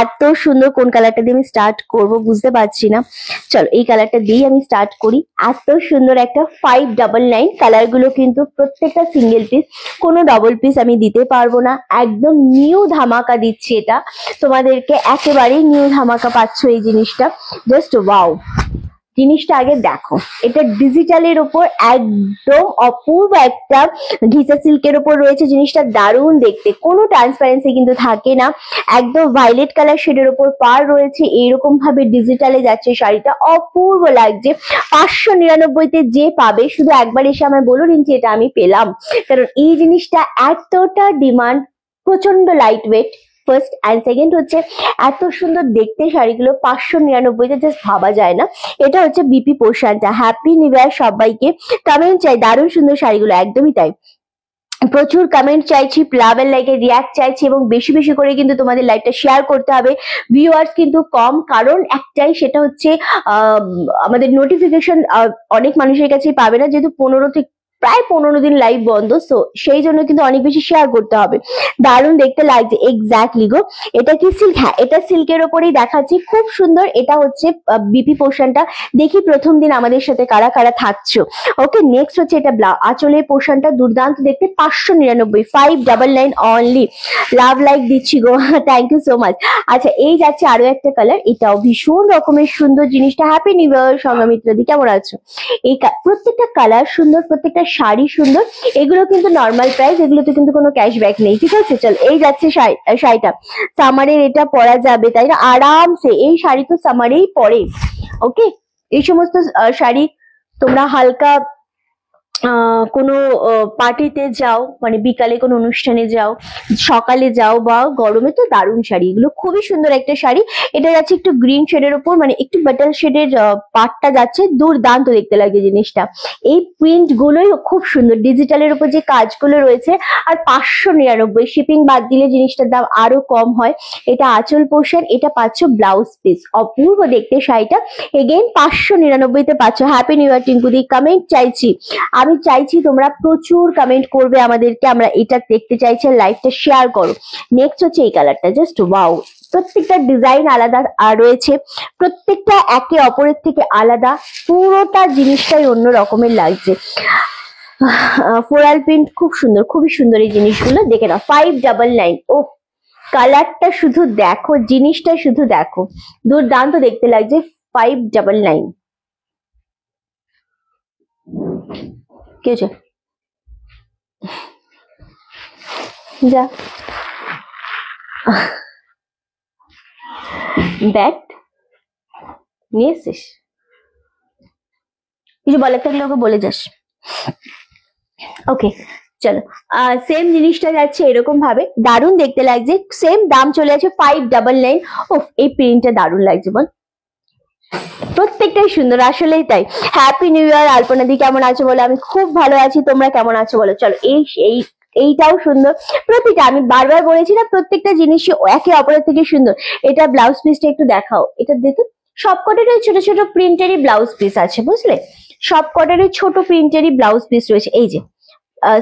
এত সুন্দর। কোন কালারটা দিয়ে আমি স্টার্ট করব বুঝতে পারছি না। চলো, এই কালারটা দিয়ে আমি স্টার্ট করি। এত সুন্দর একটা 599। কালার গুলো কিন্তু প্রত্যেকটা সিঙ্গেল পিস, কোনো ডবল পিস আমি দিতে পারবো না। একদম নিউ ধামাকা দিচ্ছি এটা তোমাদেরকে, একেবারেই নিউ ধামাকা পাচ্ছ এই জিনিসটা। জাস্ট ওয়াও, জিনিসটা আগে দেখো, এটা ডিজিটালের ওপর একদম অপূর্ব একটা ঘিসা সিল্কের ওপর রয়েছে, জিনিসটা দারুণ দেখতে, কোনো ট্রান্সপারেন্সি কিন্তু থাকে না, একদম ভায়োলেট কালার শেডের ওপর পার রয়েছে, এইরকম ভাবে ডিজিটালে যাচ্ছে শাড়িটা, অপূর্ব লাগছে। 599-তে যে পাবে শুধু একবার এসে আমায় বলো রিঞ্চি এটা আমি পেলাম, কারণ এই জিনিসটা এতটা ডিমান্ড, প্রচন্ড light weight first, and second হচ্ছে এত সুন্দর দেখতে শাড়িগুলো 599-তে জাস্ট ভাবা যায় না। এটা হচ্ছে বিপি পোর্শনটা। হ্যাপি নিউ ইয়ার সবাইকে, কমেন্ট চাই, দারুণ সুন্দর শাড়িগুলো, একদমই তাই। প্রচুর কমেন্ট চাইছি, লাভ এন্ড লাইকের রিয়াক্ট চাইছি, এবং বেশি বেশি করে কিন্তু তোমাদের লাইভটা শেয়ার করতে হবে। ভিউয়ার্স কিন্তু কম, কারণ একটাই, সেটা হচ্ছে আমাদের নোটিফিকেশন অনেক মানুষের কাছেই পাবে না, যেহেতু প্রায় 15 দিন লাইভ বন্ধ, সো সেই জন্য কিন্তু অনেক বেশি শেয়ার করতে হবে। দারুণ দেখতে লাগছে, এক্স্যাক্টলি গো। এটা কি সিল্ক? হ্যাঁ, এটা সিল্কের ওপরেই দেখাচ্ছি, খুব সুন্দর। এটা হচ্ছে বিপি পোর্শনটা। দেখি প্রথম দিন আমাদের সাথে কারা কারা থাকছো। ওকে, নেক্সট হচ্ছে এটা আঁচলের পোর্শনটা, দুর্দান্ত দেখতে, 599, 599 অনলি। লাভ লাইক দিচ্ছি গো, থ্যাংক ইউ সো মাচ। আচ্ছা, এই যাচ্ছে আরো একটা কালার, এটাও ভীষণ রকমের সুন্দর জিনিসটা। হ্যাপি নিউ ইয়ার সংগ্রামিত্রদি, কেমন আছো? এই প্রত্যেকটা কালার সুন্দর, প্রত্যেকটা শাড়ি সুন্দর, এগুলো কিন্তু নর্মাল প্রাইস, এগুলোতে কিন্তু কোনো ক্যাশব্যাক নেই, ঠিক আছে? চল, এই যাচ্ছে শাড়িটা, সামারের এটা পরা যাবে, তাই না? আরামসে এই শাড়ি তো সামারেই পরে। ওকে, এই সমস্ত শাড়ি তোমরা হালকা কোনো পার্টিতে যাও, মানে বিকালে কোনো অনুষ্ঠানে যাও, সকালে যাও, বা গরমে তো দারুণ শাড়ি, এগুলো খুবই সুন্দর একটা শাড়ি। এটা যাচ্ছে একটু গ্রিন শেডের ওপর, মানে একটু বাটার শেডের পাটটা যাচ্ছে, দুর্দান্ত দেখতে লাগে জিনিসটা। এই প্রিন্ট গুলোই খুব সুন্দর, ডিজিটালের উপর যে কাজগুলো রয়েছে। আর 599, শিপিং বাদ দিলে জিনিসটার দাম আরো কম হয়। এটা আঁচল পোর্শন, এটা পাচ্ছ ব্লাউজ পিস, অপূর্ব দেখতে শাড়িটা, এগেইন 599-তে পাচ্ছ। হ্যাপি নিউ ইয়ার টিঙ্কুদি, কমেন্ট চাইছি, আমি চাইছি তোমরা প্রচুর কমেন্ট করবে আমাদেরকে, আমরা এটা দেখতে চাইছি, লাইভটা শেয়ার করো। নেক্সট হচ্ছে এই কালারটা, জাস্ট ওয়াও, প্রত্যেকটা ডিজাইন আলাদা আর রয়েছে, প্রত্যেকটা একে অপরের থেকে আলাদা, পুরোটা জিনিসটাই অন্য রকমের লাগছে। ফ্লোরাল প্রিন্ট খুব সুন্দর, খুবই সুন্দর এই জিনিসগুলো, দেখে নাও। 599, ও কালারটা শুধু দেখো, জিনিসটা শুধু দেখো, দুর্দান্ত দেখতে লাগছে। 599, কে যা ব্যাট নিয়ে এসছিস, কিছু বলার থাকলে ওকে বলে যাস। ওকে, চলো, সেম জিনিসটা যাচ্ছে এরকম ভাবে, দারুণ দেখতে লাগছে, সেম দাম চলে আছে 599। ও, এই প্রিন্টটা দারুণ লাগছে বল, প্রত্যেকটাই সুন্দর, আসলেই তাই। হ্যাপি নিউ ইয়ার আলপনাদি, কেমন আছো বলো? আমি খুব ভালো আছি, তোমরা কেমন আছো বলো? চলো, এইটাও সুন্দর, প্রতিটা আমি বারবার বলেছি না, প্রত্যেকটা জিনিসই একে অপরের থেকে সুন্দর। এটা ব্লাউজ পিসটা একটু দেখাও, এটা দেখো, সবকটারই ছোট ছোট প্রিন্টেরই ব্লাউজ পিস আছে, বুঝলে? সবকটারই ছোট প্রিন্টেরই ব্লাউজ পিস রয়েছে, এই যে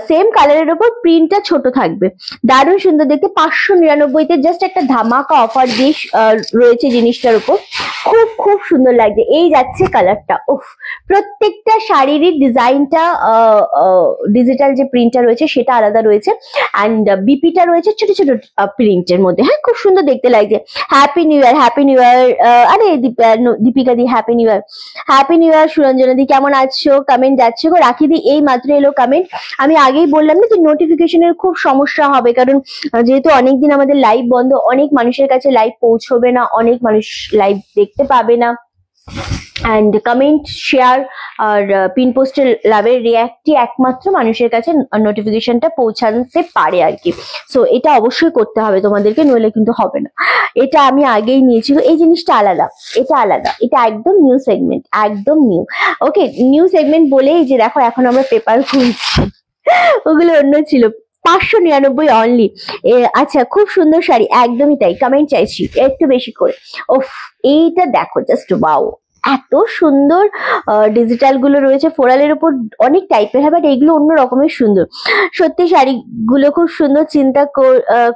সেম কালারের উপর প্রিন্টটা ছোট থাকবে, দারুণ সুন্দর দেখতে। 599-তে জাস্ট একটা ধামাকা অফার দিয়ে রয়েছে জিনিসটার উপর, খুব খুব সুন্দর লাগছে। এই যাচ্ছে কালারটা, উফ, প্রত্যেকটা শাড়িরই ডিজাইনটা, ডিজিটাল যে প্রিন্টটা রয়েছে সেটা আলাদা রয়েছে, অ্যান্ড বিপিটা রয়েছে ছোট ছোট প্রিন্টের মধ্যে। হ্যাঁ, খুব সুন্দর দেখতে লাগছে। Happy new year, happy new year. আরে Dipika di, happy new year, happy new year. Suranjana di, কেমন আছো? কমেন্ট যাচ্ছে গো। রাখি দি, এই মাত্র এলো কমেন্ট। আমি আগেই বললাম না যে নোটিফিকেশনের খুব সমস্যা হবে, কারণ যেহেতু অনেকদিন আমাদের লাইভ বন্ধ, অনেক মানুষের কাছে লাইভ পৌঁছবে না, অনেক মানুষ লাইভ দেখতে পাবে না, অ্যান্ড কমেন্ট, শেয়ার আর পিন পোস্টের লাভের রিয়াক্টই একমাত্র মানুষের কাছে নোটিফিকেশনটা পৌঁছাতে পারে আর কি। সো এটা অবশ্যই করতে হবে তোমাদেরকে, নইলে কিন্তু হবে না। এটা আমি আগেই নিয়েছি, এই জিনিসটা আলাদা, এটা আলাদা, এটা একদম নিউ সেগমেন্ট, একদম নিউ। ওকে, নিউ সেগমেন্ট বলেই যে দেখো এখন আমরা পেপার খুলছি, ওগুলো অন্য ছিল। 599 অনলি। আচ্ছা, খুব সুন্দর শাড়ি, একদমই তাই, কমেন্ট চাইছি একটু বেশি করে। ওফ, এইটা দেখো, জাস্ট ওয়াও, এত সুন্দর ডিজিটাল গুলো রয়েছে, ফোরালের উপর অনেক টাইপের হয়, বাট এইগুলো অন্য রকমের সুন্দর। সত্যি শাড়িগুলো খুব সুন্দর, চিন্তা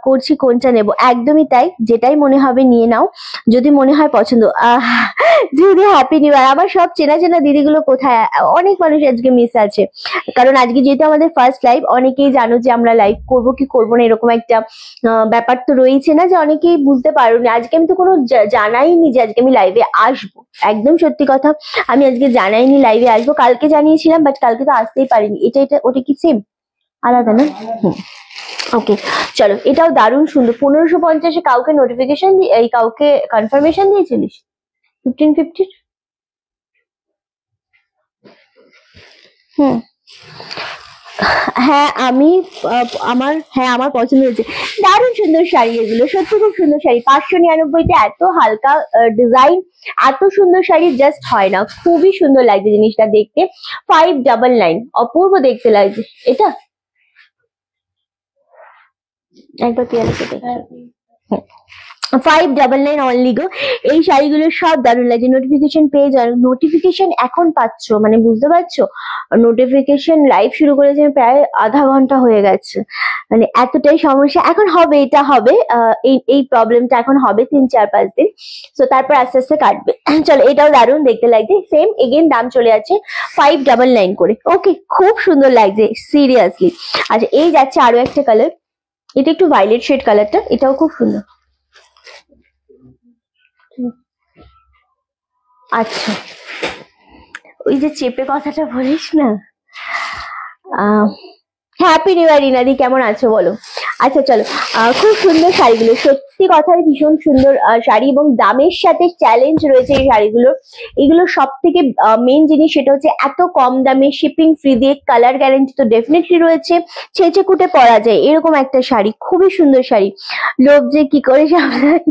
করছি কোনটা নেব। একদমই তাই, যেটাই মনে হবে নিয়ে নাও, যদি মনে হয় পছন্দ। দিদি হ্যাপি নিউ ইয়ার। আমার সব চেনা চেনা দিদিগুলো কোথায়? অনেক মানুষ আজকে মিস আছে, কারণ আজকে যেহেতু আমাদের ফার্স্ট লাইভ, অনেকেই জানো যে আমরা লাইভ করব কি করবো না, এরকম একটা ব্যাপার তো রয়েছে না, যে অনেকেই বুঝতে পারোনি। আজকে আমি তো কোনো জানাইনি যে আজকে আমি লাইভে আসবো, একদম সত্যি কথা আমি আজকে জানাইনি লাইভে আসবো, কালকে জানিয়েছিলাম বাট কালকে তো আসতেই পারিনি। এটা ওটা কি সেম আলাদা না? ওকে চলো, এটাও দারুণ সুন্দর। 1550-এ কাউকে নোটিফিকেশন এই কাউকে কনফার্মেশন দিয়েছিলিস 1550? হ্যাঁ আমি আমার পছন্দ হয়েছে, দারুণ সুন্দর শাড়ি এগুলো, সত্যি খুব সুন্দর শাড়ি। 599-তে এত হালকা ডিজাইন, এত সুন্দর শাড়ি জাস্ট হয় না, খুবই সুন্দর লাগছে জিনিসটা দেখতে। 599, অপূর্ব দেখতে লাগছে এটা। একবার পিয়ালিকে দেখ, 599 অনলি গো। এই শাড়িগুলো সব দারুণ লাগছে। নোটিফিকেশন পেয়ে যাও, নোটিফিকেশন এখন পাচ্ছ মানে বুঝতে পারছো, নোটিফিকেশন লাইভ শুরু করেছে প্রায় আধা ঘন্টা হয়ে গেছে, মানে এতটাই সমস্যা। এখন হবে, এটা হবে, এই প্রবলেমটা এখন হবে 3-4-5 দিন, তো তারপর আস্তে আস্তে কাটবে। চলো, এটাও দারুণ দেখতে লাগছে, সেম এগেন দাম চলে যাচ্ছে 599 করে। ওকে, খুব সুন্দর লাগছে সিরিয়াসলি। আচ্ছা, এই যাচ্ছে আরো একটা কালার, এটা একটু ভায়োলেট শেড কালারটা, এটাও খুব সুন্দর। আচ্ছা, ওই যে চেপে কথাটা বলিস না। হ্যাপি নিউ ইয়ার রিনাদি, কেমন আছো বলো? আচ্ছা চলো, খুব সুন্দর শাড়িগুলো, সত্যি কথাই ভীষণ সুন্দর শাড়ি, এবং দামের সাথে চ্যালেঞ্জ রয়েছে এই শাড়িগুলোর। এগুলো সব থেকে মেন জিনিস সেটা হচ্ছে এত কম দামে, শিপিং ফ্রি দিয়ে, কালার গ্যারান্টি তো ডেফিনেটলি রয়েছে, ছেঁচে কুটে পরা যায় এরকম একটা শাড়ি, খুবই সুন্দর শাড়ি। লোভ যে কি করে সামলায়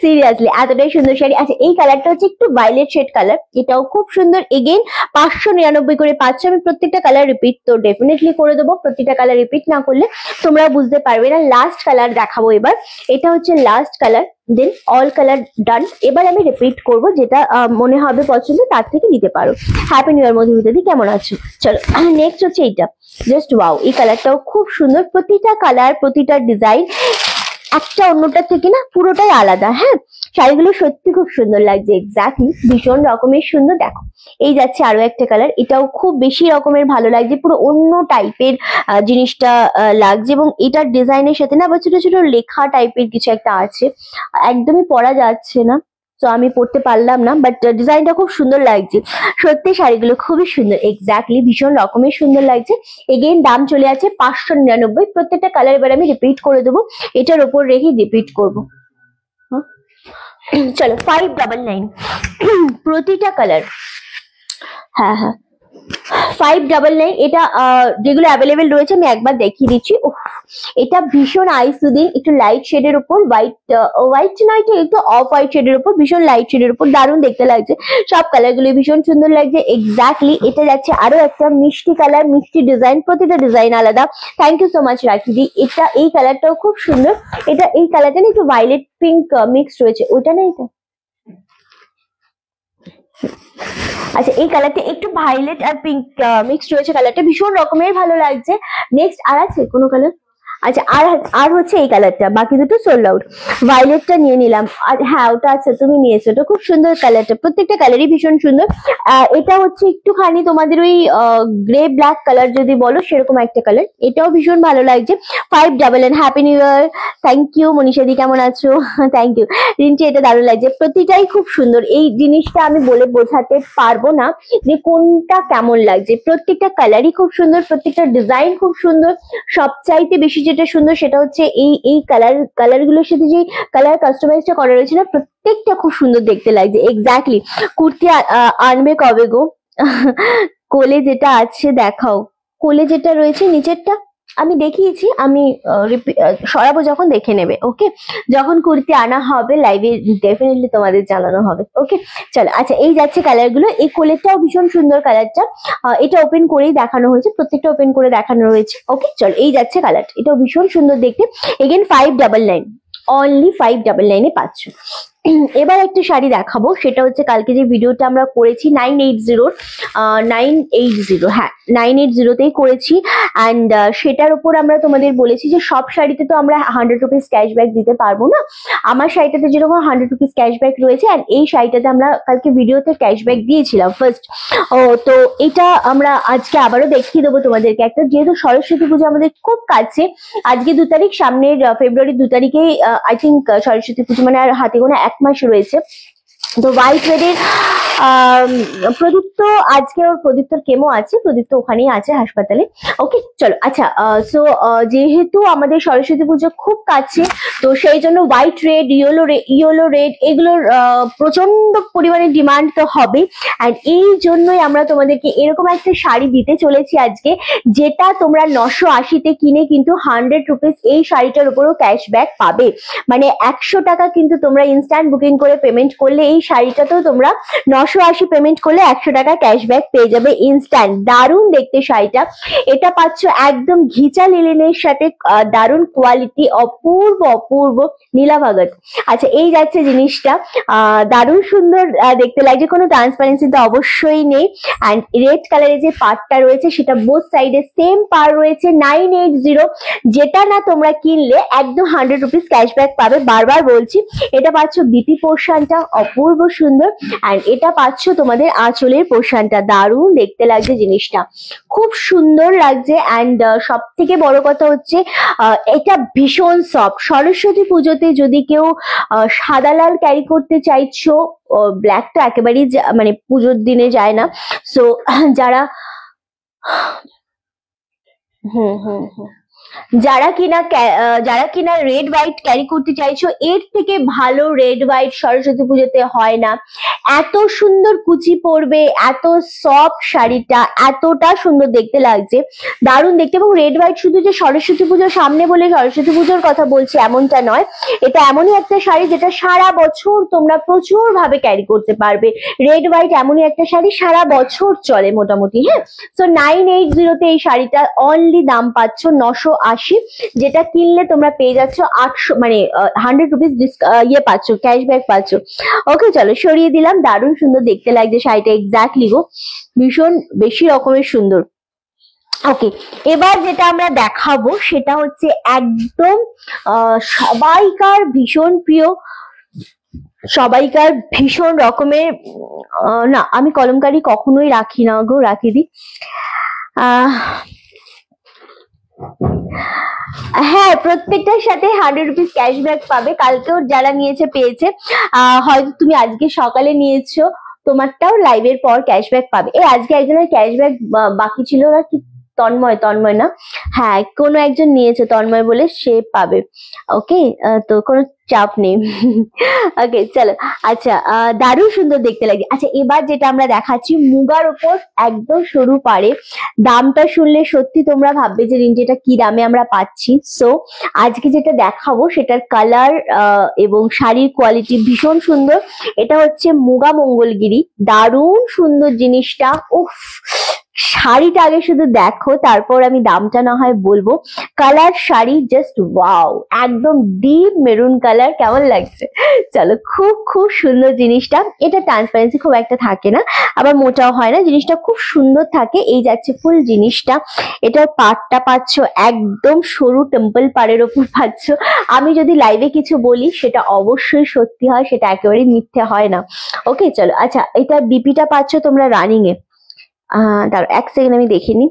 সিরিয়াসলি, এতটাই সুন্দর শাড়ি। আচ্ছা, এই কালারটা হচ্ছে একটু ভায়োলেট শেড কালার, এটাও খুব সুন্দর। এগেন 599 করে পাচ্ছ। আমি প্রত্যেকটা কালার রিপিট তো ডেফিনেটলি করে দেবো, প্রত্যেকটা কালার রিপিট না করলে তোমরা বুঝতে পারবে না। লাস্ট কালার দেখাবো এবার, এটা হচ্ছে লাস্ট কালার, দেন অল কালার ডান। এবার আমি রিপিট করব, যেটা মনে হবে পছন্দ তার থেকে নিতে পারো। হ্যাপি নিউ ইয়ার মধুমিতাদি, কেমন আছো? চলো, নেক্সট হচ্ছে এইটা, জাস্ট ওয়াও, এই কালারটাও খুব সুন্দর। প্রতিটা কালার, প্রতিটা ডিজাইন একটা অন্যটার থেকে না পুরোটাই আলাদা। হ্যাঁ, শাড়িগুলো সত্যি খুব সুন্দর লাগছে, এক্স্যাক্টলি ভীষণ রকমের সুন্দর। দেখো, এই যাচ্ছে আরো একটা কালার, এটাও খুব বেশি রকমের ভালো লাগছে, পুরো অন্য টাইপের জিনিসটা লাগছে, এবং এটার ডিজাইনের সাথে না আবার ছোট ছোট লেখা টাইপের কিছু একটা আছে, একদমই পরা যাচ্ছে না, তো আমি পড়তে পারলাম না, বাট ডিজাইনটা খুব সুন্দর লাগছে। সত্যি শাড়িগুলো খুবই সুন্দর, এক্স্যাক্টলি ভীষণ রকমের সুন্দর লাগছে। এগেইন দাম চলে আছে 599। প্রত্যেকটা কালার এবার আমি রিপিট করে দেবো, এটার উপর রেখে রিপিট করবো। চলো, 599 প্রতিটা কালার। হ্যাঁ, 599, এটা যেগুলো অ্যাভেলেবেল রয়েছে আমি একবার দেখিয়ে দিচ্ছি। এটা ভীষণ আই সুদিং, একটু লাইট শেডের উপর, হোয়াইট নয়, একটু অফ হোয়াইট শেডের উপর, ভীষণ লাইট শেডের উপর, দারুণ দেখতে লাগছে। সব কালার গুলো ভীষণ সুন্দর লাগছে, এক্স্যাক্টলি। এটা যাচ্ছে আরো একটা মিষ্টি কালার, মিষ্টি ডিজাইন, প্রতিটা ডিজাইন আলাদা। থ্যাংক ইউ সো মাচ রাখিদি। এটা এই কালারটাও খুব সুন্দর, এটা এই কালারটা না একটু ভায়োলেট পিঙ্ক মিক্স রয়েছে, ওইটা না এটা। আচ্ছা, এই কালারটা একটু ভায়োলেট আর পিঙ্ক মিক্সড রয়েছে, কালারটা ভীষণ রকমের ভালো লাগছে। নেক্সট আর আছে কোনো কালার? আচ্ছা, আর হচ্ছে এই কালারটা, বাকি দুটো সোল্ড আউট। ভায়োলেটটা নিয়ে নিলাম, আর হ্যাঁ ওটা আচ্ছা তুমি নিয়েছো, ওটা খুব সুন্দর কালারটা, প্রত্যেকটা কালারই ভীষণ সুন্দর। এটা হচ্ছে একটুখানি তোমাদের ওই গ্রে ব্ল্যাক কালার যদি বলো, সেরকম একটা কালার, এটাও ভীষণ ভালো লাগছে। 599, happy new year. Thank you মনীষাদি, কেমন আছো? থ্যাংক ইউ রিন্টি, এটা দারুণ লাগছে, প্রতিটাই খুব সুন্দর। এই জিনিসটা আমি বলে বোঝাতে পারবো না যে কোনটা কেমন লাগছে, প্রত্যেকটা কালারই খুব সুন্দর, প্রত্যেকটা ডিজাইন খুব সুন্দর। সবচাইতে বেশি যেটা সুন্দর সেটা হচ্ছে এই কালারগুলোর সাথে যে কালার কাস্টমাইজটা করা রয়েছে না, প্রত্যেকটা খুব সুন্দর দেখতে লাগছে, এক্স্যাক্টলি। কুর্তি আনবে কবে গো? কোলে যেটা আছে দেখাও, কোলে যেটা রয়েছে নিচেরটা আমি দেখিয়েছি, আমি সরাবো যখন দেখে নেবে। ওকে, যখন কুর্তি আনা হবে লাইভে ডেফিনেটলি তোমাদের জানানো হবে। ওকে চলো, আচ্ছা এই যাচ্ছে কালার গুলো। এই কোলেরটাও ভীষণ সুন্দর কালারটা, এটা ওপেন করেই দেখানো হয়েছে, প্রত্যেকটা ওপেন করে দেখানো রয়েছে। ওকে চলো, এই যাচ্ছে কালারটা, এটাও ভীষণ সুন্দর দেখতে। এগেন 599, অনলি 599 পাচ্ছ। এবার একটা শাড়ি দেখাবো, সেটা হচ্ছে কালকে যে ভিডিওটা আমরা করেছি 980, হ্যাঁ 980তেই করেছি। অ্যান্ড সেটার উপর আমরা তোমাদের বলেছি যে সব শাড়িতে তো আমরা 100 রুপিস ক্যাশব্যাক দিতে পারবো না। আমার শাড়িটাতে যেরকম 100 রুপিস ক্যাশব্যাক রয়েছে, অ্যান্ড এই শাড়িটাতে আমরা কালকে ভিডিওতে ক্যাশব্যাক দিয়েছিলাম ফার্স্ট। তো এটা আমরা আজকে আবারও দেখিয়ে দেবো তোমাদেরকে একটা, যেহেতু সরস্বতী পুজো আমাদের খুব কাছে, আজকে 2 তারিখ, সামনের ফেব্রুয়ারি 2 তারিখেই আই থিঙ্ক সরস্বতী পুজো, মানে আর হাতে গোনা 1 মাস রয়েছে। তো হোয়াইট রেডের প্রদীপ্ত, আজকে ওর প্রদীপ্তর কেমো আছে, প্রদীপ্ত ওখানেই আছে হাসপাতালে। ওকে চলো, আচ্ছা যেহেতু আমাদের সরস্বতী পুজো খুব কাছে, তো সেই জন্য হোয়াইট রেড, ইয়েলো রেড এগুলোর প্রচন্ড পরিমাণে ডিমান্ড তো হবে। অ্যান্ড এই জন্যই আমরা তোমাদেরকে এরকম একটা শাড়ি দিতে চলেছি আজকে, যেটা তোমরা 980-তে কিনে কিন্তু 100 রুপিস এই শাড়িটার উপরও ক্যাশব্যাক পাবে। মানে 100 টাকা কিন্তু তোমরা ইনস্ট্যান্ট বুকিং করে পেমেন্ট করলে এই শাড়িটাতেও তোমরা 980 পেমেন্ট করলে 100 টাকা ক্যাশব্যাক পেয়ে যাবে ইনস্ট্যান্ট। দারুণ দেখতে শাড়িটা, এটা পাচ্ছ একদম ঘিচা লিলেনের সাথে, দারুণ কোয়ালিটি, অপূর্ব অপূর্ব নীলা ভাগত। আচ্ছা এই যাচ্ছে জিনিসটা, দারুণ সুন্দর দেখতে লাগছে, কোনো ট্রান্সপারেন্সি তো অবশ্যই নেই। অ্যান্ড রেড কালারের যে পার্টটা রয়েছে সেটা বোথ সাইডে সেম পার রয়েছে 980, যেটা না তোমরা কিনলে একদম 100 রুপিস ক্যাশব্যাক পাবে। বারবার বলছি, এটা পাচ্ছ বিপি পোর্শনটা অপূর্ব সুন্দর, অ্যান্ড এটা পাচ্ছ তোমাদের আঁচলের পোর্শনটা। দারুণ দেখতে লাগছে জিনিসটা, খুব সুন্দর লাগছে। অ্যান্ড সব থেকে বড় কথা হচ্ছে এটা ভীষণ সফট। সরস্বতী পুজোতে যদি কেউ সাদা লাল ক্যারি করতে চাইছো, ব্ল্যাকটা একেবারেই মানে পুজোর দিনে যায় না, সো যারা যারা কিনা রেড হোয়াইট ক্যারি করতে চাইছো, এর থেকে ভালো রেড হোয়াইট সরস্বতী পুজোতে হয় না। এত সুন্দর কুচি পড়বে, এত সফট শাড়িটা, এতটা সুন্দর দেখতে লাগছে, দারুণ দেখতে। এবং রেড হোয়াইট শুধু যে সরস্বতী পুজোর সামনে বলে সরস্বতী পুজোর কথা বলছি এমনটা নয়, এটা এমনই একটা শাড়ি যেটা সারা বছর তোমরা প্রচুর ভাবে ক্যারি করতে পারবে। রেড হোয়াইট এমনই একটা শাড়ি সারা বছর চলে মোটামুটি। হ্যাঁ, সো 980-তে এই শাড়িটা অনলি দাম পাচ্ছ 980, যেটা কিনলে তোমরা পেয়ে যাচ্ছ 800, মানে 100 রুপিস ইয়ে পাচ্ছ, ক্যাশব্যাক পাচ্ছ। ওকে চলো সরিয়ে দিলাম, দারুণ সুন্দর দেখতে লাগছে শাড়িটা, এক্স্যাক্টলি গো, ভীষণ বেশি রকমের সুন্দর। ওকে, এবার যেটা আমরা দেখাবো সেটা হচ্ছে একদম সবাইকার ভীষণ প্রিয়, সবাইকার ভীষণ রকমের, না আমি কলমকারি কখনোই রাখি না গো, রাখি দি। হ্যাঁ, প্রত্যেকটার সাথে 100 রুপিস ক্যাশব্যাক পাবে। কালকেও যারা নিয়েছে পেয়েছে, হয়তো তুমি আজকে সকালে নিয়েছো, তোমারটাও লাইভের পর ক্যাশব্যাক পাবে। আজকে একজনের ক্যাশব্যাক বাকি ছিল না কি, তন্ময় না, হ্যাঁ কোনো একজন নিয়েছে তন্ময় বলে, সে পাবে। ওকে, তো কোনো চাপ নেই। ওকে চলো, আচ্ছা দারুণ সুন্দর দেখতে লাগে। আচ্ছা এবার যেটা আমরা দেখাচ্ছি মুগার ওপর একদম সরু পাড়ে, দামটা শুনলে সত্যি তোমরা ভাববে যে রিঞ্জিটা কি দামে আমরা পাচ্ছি। সো আজকে যেটা দেখাবো সেটার কালার এবং শাড়ির কোয়ালিটি ভীষণ সুন্দর। এটা হচ্ছে মুগা মঙ্গলগিরি, দারুণ সুন্দর জিনিসটা। উফ, শাড়িটা আগে শুধু দেখো, তারপর আমি দামটা না হয় বলবো। কালার শাড়ি জাস্ট ওয়াও, একদম ডিপ মেরুন কালার, কেমন লাগছে চলো, খুব খুব সুন্দর জিনিসটা। এটা ট্রান্সপারেন্সি খুব একটা থাকে না, আবার মোটাও হয় না, জিনিসটা খুব সুন্দর থাকে। এই যাচ্ছে ফুল জিনিসটা, এটার পাড়টা পাচ্ছ একদম সরু টেম্পল পাড়ের ওপর পাচ্ছ। আমি যদি লাইভে কিছু বলি সেটা অবশ্যই সত্যি হয়, সেটা একেবারেই মিথ্যে হয় না। ওকে চলো, আচ্ছা এটা বিপিটা পাচ্ছ তোমরা রানিং এ, দাঁড়াও এক সেকেন্ড আমি দেখিনি।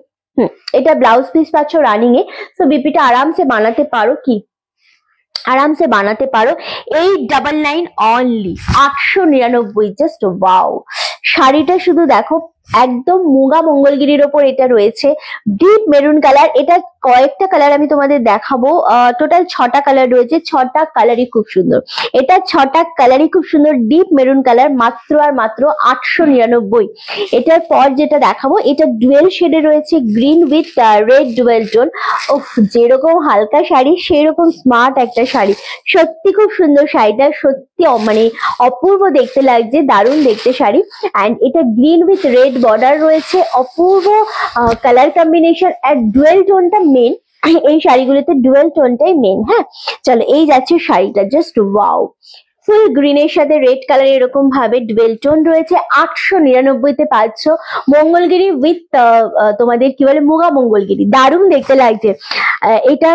এটা ব্লাউজ পিস পাচ্ছ রানিং এ, তো বিপিটা আরামসে বানাতে পারো, কি আরামসে বানাতে পারো। 899 অনলি, 899, জাস্ট ওয়াও। শাড়িটা শুধু দেখো, একদম মুগা মঙ্গলগিরির ওপর এটা রয়েছে, ডিপ মেরুন কালার। এটা কয়েকটা কালার আমি তোমাদের দেখাবো, টোটাল 6টা কালার রয়েছে, 6টা কালারই খুব সুন্দর। এটা 6টা কালারই খুব সুন্দর, ডিপ মেরুন কালার, মাত্র আর মাত্র 899। এটার পর যেটা দেখাবো, এটা ডুয়েল শেডে রয়েছে, green with red dual tone. ওফ, যেরকম হালকা শাড়ি সেরকম স্মার্ট একটা শাড়ি, সত্যি খুব সুন্দর শাড়িটা, সত্যি মানে অপূর্ব দেখতে লাগছে, দারুণ দেখতে শাড়ি। অ্যান্ড এটা গ্রিন উইথ রেড বর্ডার রয়েছে, অপূর্ব কালার কম্বিনেশন। আর ডুয়েল টোনটা মেন, এই শাড়িগুলোতে ডুয়েল টোনটাই মেন। হ্যাঁ চলো, এই যাচ্ছে শাড়িটা, জাস্ট ওয়াও। ফুল গ্রিনের সাথে রেড কালার এরকম ভাবে ডুয়েল টোন রয়েছে, 899-তে পাচ্ছ। মঙ্গলগিরি উইথ তোমাদের কি বলে মুগা মঙ্গলগিরি, দারুণ দেখতে লাগছে এটা।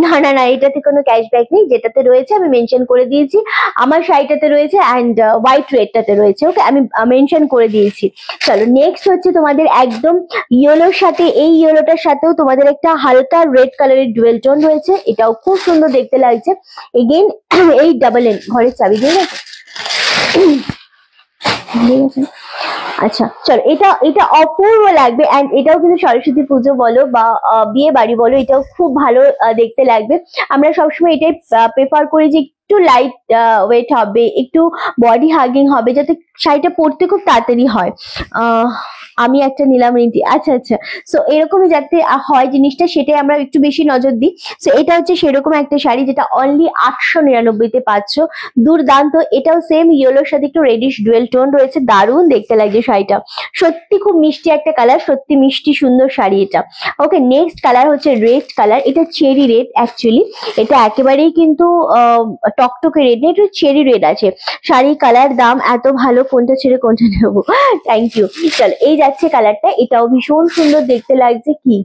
না না না, এটাতে কোনো ক্যাশব্যাক নেই, যেটাতে রয়েছে আমি মেনশন করে দিয়েছি। আমার শাড়িটাতে রয়েছে অ্যান্ড হোয়াইট রেডটাতে রয়েছে, ওকে আমি মেনশন করে দিয়েছি। চলো নেক্সট হচ্ছে তোমাদের একদম ইয়েলোর সাথে, এই ইয়েলোটার সাথেও তোমাদের একটা হালকা রেড কালারের ডুয়েল টোন রয়েছে, এটাও খুব সুন্দর দেখতে লাগছে। এগেইন এই ডাবল এন, ঘরের চাবি দিয়ে গেছে। আচ্ছা চলো, এটা এটা অপূর্ব লাগবে। এন্ড এটাও কিন্তু সরস্বতী পুজো বলো বা বিয়ে বাড়ি বলো, এটাও খুব ভালো দেখতে লাগবে। আমরা সবসময় এটাই প্রেফার করি যে একটু লাইট ওয়েট হবে, একটু বডি হাগিং হবে, যাতে শাড়িটা পরতে খুব তাড়াতাড়ি হয়। আমি একটা নিলাম রিন্টি, আচ্ছা আচ্ছা। সো এরকমই যাতে হয় জিনিসটা, সেটাই আমরা একটু বেশি নজর দিই। সো এটা হচ্ছে সেরকম একটা শাড়ি যেটা অনলি 899-তে পাচ্ছ। দুর্দান্ত। এটাও সেম ইয়েলোর সাথে একটু রেডিশ ডুয়েল টোন রয়েছে, দারুণ দেখতে লাগছে শাড়িটা। সত্যি খুব মিষ্টি একটা কালার, সত্যি মিষ্টি সুন্দর শাড়ি এটা। ওকে, নেক্সট কালার হচ্ছে রেড কালার। এটা চেরি রেড অ্যাকচুয়ালি, এটা একেবারেই কিন্তু টকটকে রেড না, একটু চেরি রেড আছে। শাড়ি কালার দাম এত ভালো, কোনটা ছেড়ে কোনটা নেবো। Thank you. চলো, এই যাচ্ছে কালারটা, এটাও ভীষণ সুন্দর দেখতে লাগছে। কি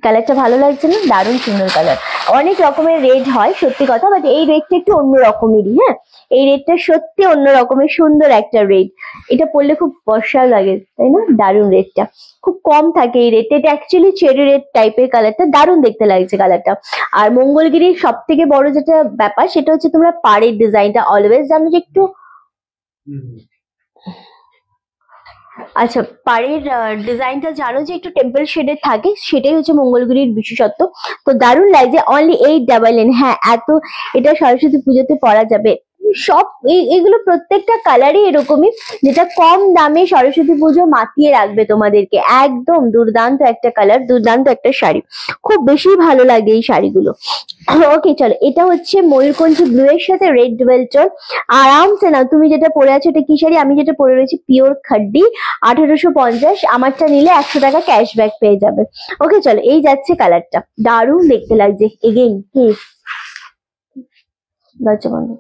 কালারটা ভালো লাগছে না? দারুণ সুন্দর কালার। অনেক রকমের রেড হয় সত্যি কথা, বাট এই রেডটা একটু অন্য রকমেরই। হ্যাঁ, এই রেডটা সত্যি অন্য রকমের সুন্দর একটা রেড। এটা পরলে খুব বর্ষা লাগে, তাই না? দারুণ। রেডটা খুব কম থাকে এই রেডটা, এটা অ্যাকচুয়ালি চেরি রেড টাইপের কালারটা, দারুণ দেখতে লাগছে কালারটা। আর মঙ্গলগিরির সব থেকে বড় যেটা ব্যাপার সেটা হচ্ছে তোমরা পাড়ের ডিজাইনটা অলওয়েজ জানো যে একটু, আচ্ছা পাড়ের ডিজাইনটা জানো যে একটু টেম্পল শেডের থাকে, সেটাই হচ্ছে মঙ্গলগিরির বিশেষত্ব। তো দারুণ লাগছে, অনলি 899। হ্যাঁ, এত এটা সরস্বতী পুজোতে পরা যাবে। সব এগুলো প্রত্যেকটা কালারই এরকমই, যেটা কম দামে সরস্বতী পুজো মাতিয়ে রাখবে তোমাদেরকে। একদম দুর্দান্ত একটা কালার, দুর্দান্ত একটা শাড়ি, খুব বেশি ভালো লাগে এই শাড়িগুলো। ওকে চলো, এটা হচ্ছে ময়ূরকণ্ঠী ব্লু এর সাথে রেড ডুয়েল টোন। আরামসে নাও। তুমি যেটা পরে আছো এটা কি শাড়ি? আমি যেটা পরে রয়েছি পিওর খাড্ডি, 1850। আমারটা নিলে 100 টাকা ক্যাশব্যাক পেয়ে যাবে। ওকে চলো, এই যাচ্ছে কালারটা, দারুণ দেখতে লাগছে। এগেইন কি দরজা বন্ধ।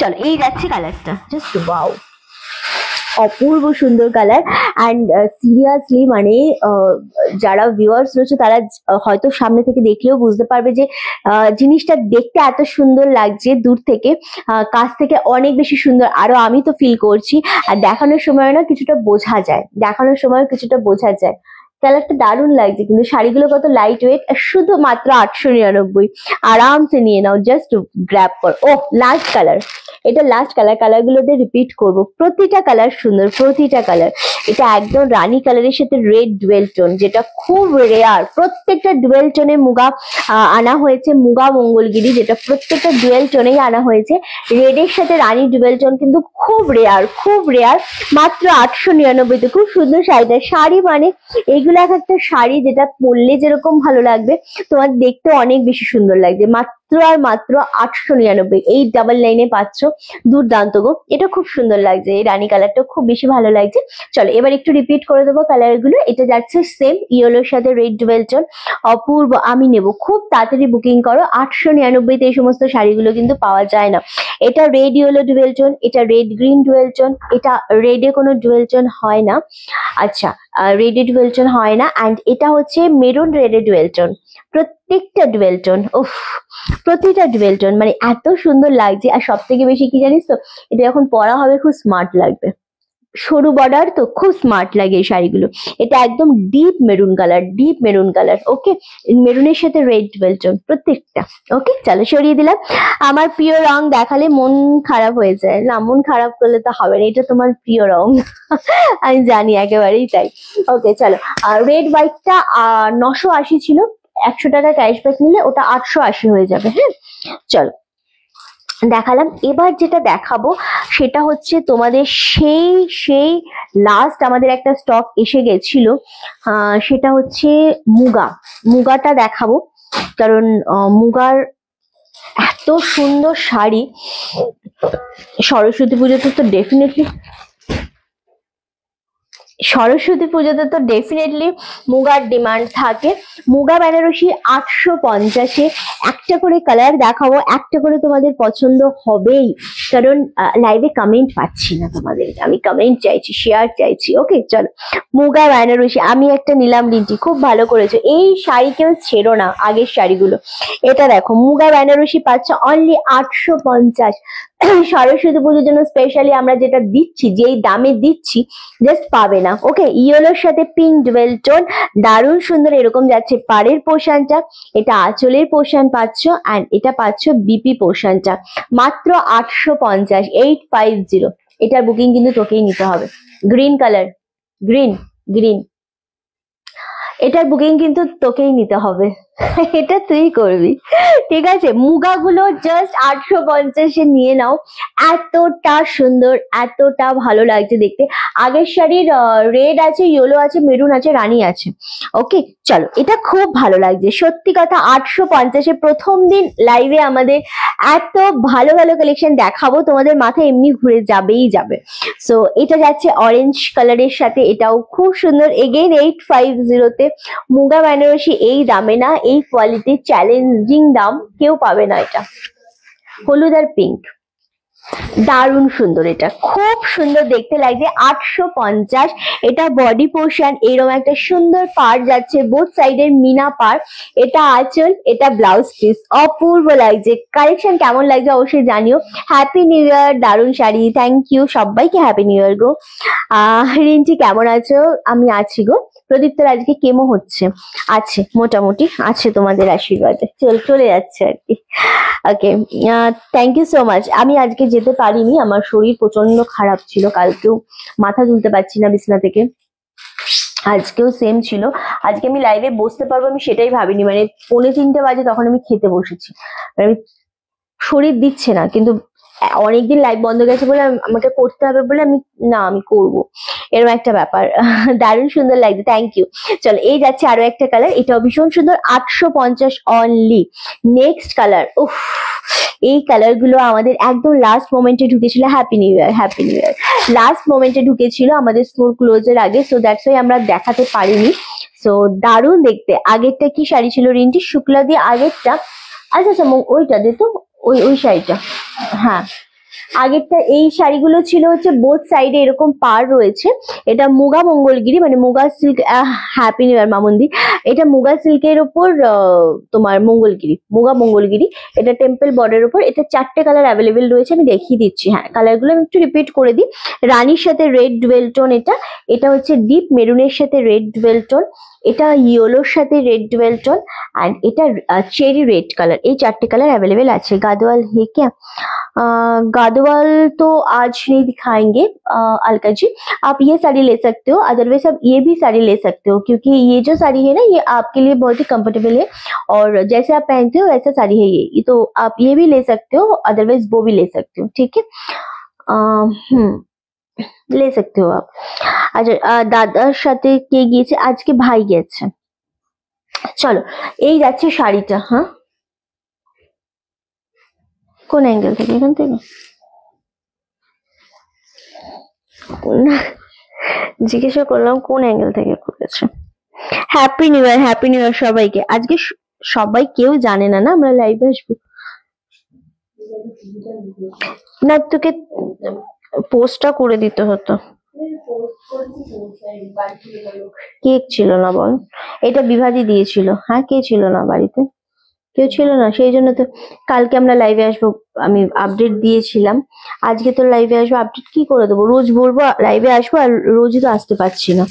চলো, এই যাচ্ছে কালারটা, জাস্ট ওয়াও, অপূর্ব সুন্দর কালার। অ্যান্ড সিরিয়াসলি মানে যারা ভিউয়ার্স রয়েছে তারা হয়তো সামনে থেকে দেখলেও বুঝতে পারবে যে জিনিসটা দেখতে এত সুন্দর লাগছে দূর থেকে, কাছ থেকে অনেক বেশি সুন্দর। আরো আমি তো ফিল করছি, আর দেখানোর সময় না কিছুটা বোঝা যায়, দেখানোর সময় কিছুটা বোঝা যায়। কালারটা দারুণ লাগছে, কিন্তু শাড়িগুলো কত লাইট ওয়েট, শুধুমাত্র 899। আরামসে নিয়ে নাও, জাস্ট গ্র্যাব করো। ও লাস্ট কালার, এটা লাস্ট কালার। কালারগুলোতে রিপিট করবো, প্রতিটা কালার সুন্দর, প্রতিটা কালার। এটা একদম রানী কালারের সাথে রেড ডুয়েল টোন, যেটা খুব রেয়ার। প্রত্যেকটা ডুয়েল টোনে মুগা আনা হয়েছে, মুগা মঙ্গলগিরি, যেটা প্রত্যেকটা ডুয়েল টোনেই আনা হয়েছে। রেডের সাথে রানী ডুয়েল টোন কিন্তু খুব রেয়ার, খুব রেয়ার। মাত্র 899-তে খুব সুন্দর শাড়িটা। শাড়ি মানে এগুলো এক একটা শাড়ি, যেটা পরলে যেরকম ভালো লাগবে, তোমার দেখতে অনেক বেশি সুন্দর লাগবে। মাত্র আর মাত্র 899, 899-এ পাচ্ছ। দুর্দান্ত গো, এটা খুব সুন্দর লাগছে, এই রানী কালারটা খুব বেশি ভালো লাগছে। চলো এবার একটু রিপিট করে দেবো কালার গুলো। এটা যাচ্ছে সেম ইয়েলোর সাথে রেড ডুয়েল টোন, অপূর্ব। আমি নেব, খুব তাড়াতাড়ি বুকিং করো। 899-তে এই সমস্ত শাড়িগুলো কিন্তু পাওয়া যায় না। এটা রেড ইয়েলো ডুয়েল টোন, এটা রেড গ্রিন ডুয়েল টোন, এটা রেডে কোনো ডুয়েল টোন হয় না। আচ্ছা, রেডে ডুয়েল টোন হয় না। অ্যান্ড এটা হচ্ছে মেরুন রেডে ডুয়েল টোন, প্রত্যেকটা ডুয়েল টোন, উফ, প্রতিটা ডুয়েল টোন মানে এত সুন্দর লাগছে। আর সব থেকে বেশি কি জানিস তো, এটা যখন পরা হবে খুব স্মার্ট লাগবে। সরু বর্ডার তো খুব স্মার্ট লাগে এই শাড়িগুলো। এটা একদম deep maroon colour, deep maroon colour. Okay, মেরুনের সাথে রেড ডুয়েল টোন প্রত্যেকটা। ওকে চলো, সরিয়ে দিলাম। আমার প্রিয় রং দেখালে মন খারাপ হয়ে যায় না, মন খারাপ করলে তো হবে না, এটা তোমার প্রিয় রং। আমি জানি, একেবারেই তাই। ওকে চলো, আর রেড হোয়াইটটা 980 ছিল, 100 টাকা ক্যাশব্যাক নিলে ওটা 880 হয়ে যাবে। হ্যাঁ চলো, দেখালাম। এবার যেটা দেখাবো সেটা হচ্ছে তোমাদের সেই সেই লাস্ট আমাদের একটা স্টক এসে গেছিল, সেটা হচ্ছে মুগা। মুগাটা দেখাবো, কারণ মুগার এত সুন্দর শাড়ি সরস্বতী পুজোতে তো ডেফিনেটলি, সরস্বতী পুজোতে তো ডেফিনেটলি মুগার ডিমান্ড থাকে। মুগা বেনারসি 850-এ একটা করে কালার দেখাবো, একটা করে তোমাদের পছন্দ হবেই, কারণ লাইভে কমেন্ট পাচ্ছি না তোমাদের, আমি কমেন্ট চাইছি, শেয়ার চাইছি। ওকে চলো, মুগা বেনারসি আমি একটা নিলাম রিন্টি, খুব ভালো করেছো। এই শাড়ি কেউ ছেড়ো না, আগের শাড়িগুলো। এটা দেখো, মুগা বেনারসি পাচ্ছ অনলি 850। সরস্বতী পুজোর জন্য স্পেশালি আমরা যেটা দিচ্ছি, যেই দামে দিচ্ছি জাস্ট পাবে না। ওকে, ইয়েলোর সাথে পিঙ্ক ডুয়েল টোন, দারুণ সুন্দর। এরকম যাচ্ছে পাড়ের পোর্শনটা, এটা আঁচলের পোর্শন পাচ্ছ, অ্যান্ড এটা পাচ্ছ বিপি পোর্শনটা মাত্র 850, 850। এটার বুকিং কিন্তু তোকেই নিতে হবে। গ্রিন কালার, গ্রিন গ্রিন, এটার বুকিং কিন্তু তোকেই নিতে হবে। এটা তুই করবি, ঠিক আছে? মুগাগুলো জাস্ট 850-এ নিয়ে নাও। এতটা সুন্দর, এতটা ভালো লাগছে দেখতে। আগের শাড়ির রেড আছে, ইয়েলো আছে, মেরুন আছে, রানী আছে। ওকে, চলো, এটা খুব ভালো লাগছে সত্যি কথা। 850-এ প্রথম দিন লাইভে আমাদের এত ভালো ভালো কালেকশন দেখাবো, তোমাদের মাথায় এমনি ঘুরে যাবেই যাবে। সো এটা যাচ্ছে অরেঞ্জ কালারের সাথে, এটাও খুব সুন্দর। এগেইন 850-তে মুগা বেনারসি এই দামে না, এই কোয়ালিটির চ্যালেঞ্জিং দাম কেউ পাবে না। এটা হলুদ আর পিঙ্ক, দারুণ সুন্দর, এটা খুব সুন্দর দেখতে লাগছে। 850। এটা বডি পোর্শন, এরকম একটা সুন্দর পাড় যাচ্ছে, বোথ সাইডের মিনা পাড়। এটা আঁচল, এটা ব্লাউজ পিস, অপূর্ব লাগছে। কালেকশন কেমন লাগছে অবশ্যই জানিও। হ্যাপি নিউ ইয়ার, দারুণ শাড়ি, থ্যাংক ইউ সবাইকে, হ্যাপি নিউ ইয়ার গো। রিন্টি কেমন আছো? আমি আছি গো। প্রদীপ্তর আজকে কেমো হচ্ছে, আছে মোটামুটি, আছে তোমাদের আশীর্বাদে, চলে যাচ্ছে আর কি। ওকে, থ্যাংক ইউ সো মাচ। আমি আজকে যেতে পারিনি, আমার শরীর প্রচন্ড খারাপ ছিল, কালকেও মাথা তুলতে পারছি না বিছানা থেকে, আজকেও সেম ছিল। আজকে আমি লাইভে বসতে পারবো আমি সেটাই ভাবিনি, মানে 2:45 বাজে তখন আমি খেতে বসেছি। আমি শরীর দিচ্ছে না, কিন্তু অনেকদিন লাইভ বন্ধ গেছে বলে আমাকে করতে হবে বলে আমি করব, এরকম একটা ব্যাপার। দারুণ সুন্দর লাগছে, থ্যাংক ইউ। চলো, এই যাচ্ছে আরো একটা কালার, এটাও ভীষণ সুন্দর, 850 অনলি। নেক্সট কালার, উফ, এই কালার গুলো আমাদের একদম লাস্ট মোমেন্টে ঢুকেছিল। Happy new year, happy new ইয়ার। লাস্ট মোমেন্টে ঢুকেছিল আমাদের স্টোর ক্লোজের আগে, সো দ্যাটস ওয়াই আমরা দেখাতে পারিনি। সো দারুণ দেখতে। আগেরটা কি শাড়ি ছিল রিন্টি? শুক্লা দিয়ে আগেরটা, আচ্ছা আচ্ছা, ওইটা দে তো, ওই শাড়িটা, হ্যাঁ আগেরটা। এই শাড়িগুলো ছিল হচ্ছে বোথ সাইডে এরকম পাড় রয়েছে। এটা মুগা মঙ্গলগিরি, মানে muga silk. Happy new year মামুন্দি। এটা মুগা সিল্কের উপর তোমার মঙ্গলগিরি, মুগা মঙ্গলগিরি। এটা টেম্পল বর্ডারের উপর। এটা 4টে কালার অ্যাভেলেবেল রয়েছে, আমি দেখিয়ে দিচ্ছি। হ্যাঁ, কালারগুলো আমি একটু রিপিট করে দিই। রানীর সাথে রেড ডুয়েল টোন, এটা হচ্ছে ডিপ মেরুনের সাথে রেড ডুয়েল টোন, এটা ইয়েলোর সাথে রেড ডুয়েল টোন, অ্যান্ড এটা চেরি রেড কালার। এই 4টে কালার अवेलेबल আছে। गादवाल है क्या? गादवाल तो आज नहीं दिखाएंगे अलका जी। आप ये साड़ी ले सकते हो, अदरवाइज आप ये भी साड़ी ले सकते हो, क्योंकि ये जो साड़ी है ना, ये आपके लिए बहुत ही कंफर्टेबल है, और जैसे आप पहनते हो वैसा साड़ी है ये। तो आप ये भी ले सकते हो, अदरवाइज वो भी ले सकते हो, ठीक है? ले सकते हो आप। আচ্ছা, দাদার সাথে কে গিয়েছে? আজকে ভাই গেছে। চলো, এই যাচ্ছে শাড়িটা। হ্যাঁ, কোন অ্যাঙ্গেল থেকে? এখান থেকে জিজ্ঞাসা করলাম কোন অ্যাঙ্গেল থেকে করেছে। Happy new year, happy new ইয়ার সবাইকে। আজকে সবাই কেউ জানে না আমরা লাইভে আসবো না, তোকে পোস্টটা করে দিতে হতো। কেক ছিল না বল? এটা বিভাদি দিয়েছিল। হ্যাঁ, কে ছিল না বাড়িতে? কেউ ছিল না, সেই জন্য তো কালকে আমরা লাইভে আসবো, আমি আপডেট দিয়েছিলাম। আজকে তো লাইভে আসবো, আপডেট কি করে দেবো? রোজ বলবো লাইভে আসবো, আর রোজই তো আসতে পারছি না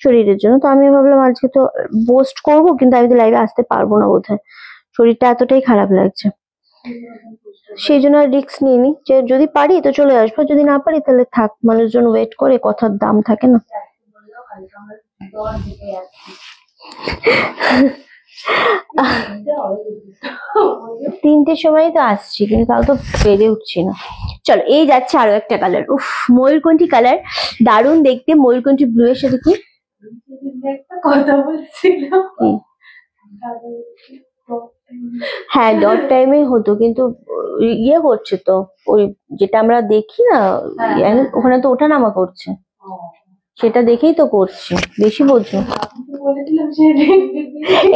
শরীরের জন্য। তো আমি ভাবলাম আজকে তো পোস্ট করবো, কিন্তু আমি তো লাইভে আসতে পারবো না বোধহয়, শরীরটা এতটাই খারাপ লাগছে। সেই জন্য আর রিস্ক নিইনি, যে যদি পারি তো চলে আসবো, যদি না পারি তাহলে থাক, মানুষজন ওয়েট করে, কথার দাম থাকে না। 3টের সময় তো আসছি, কিন্তু তাও তো পেরে উঠছি না। চলো, এই যাচ্ছে আরো একটা কালার। উফ, ময়ূরকণ্ঠী কালার, দারুণ দেখতে। ময়ূরকণ্ঠী ব্লু এর সাথে কি কথা বলছিলাম, হ্যাঁ ডট টাইমে হতো, কিন্তু ইয়ে করছে তো, ওই যেটা আমরা দেখি না ওখানে তো ওঠানামা করছে, সেটা দেখেই তো করছি। বেশি বোঝো,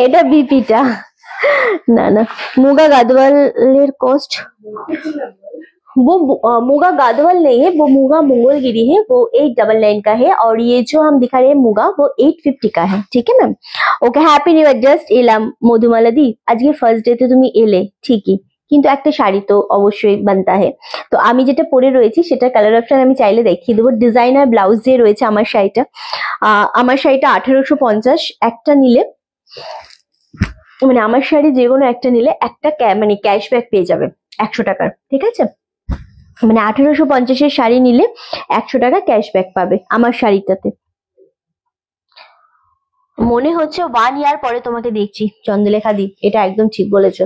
এটা বিপিটা না না। मुगा गादवाल कॉस्ट, वो मुगा गादवाल नहीं है, वो मुगा मंगोलगिरी है, वो 899 का है, और ये जो हम दिखा रहे हैं मुगा, वो 850 का है, ठीक है ma'am? Okay, happy new year. Just एलाम मधुमाला दी, आज के फर्स्ट डे तो तुम एले, ठीक है, কিন্তু একটা শাড়ি তো অবশ্যই বানতা হে। তো আমি যেটা পরে রয়েছি সেটা কালার অপশন আমি চাইলে দেখিয়ে দেবো। ডিজাইনার ব্লাউজ দিয়ে রয়েছে আমার শাড়িটা। আমার শাড়িটা 1850, একটা নিলে মানে আমার শাড়ি যে কোনো একটা নিলে একটা মানে ক্যাশব্যাক পেয়ে যাবে 100 টাকার, ঠিক আছে? মানে 1850-এর শাড়ি নিলে 100 টাকা ক্যাশব্যাক পাবে আমার শাড়িটাতে। মনে হচ্ছে 1 ইয়ার পরে তোমাকে দেখছি চন্দ্রলেখা দি, এটা একদম ঠিক বলেছো।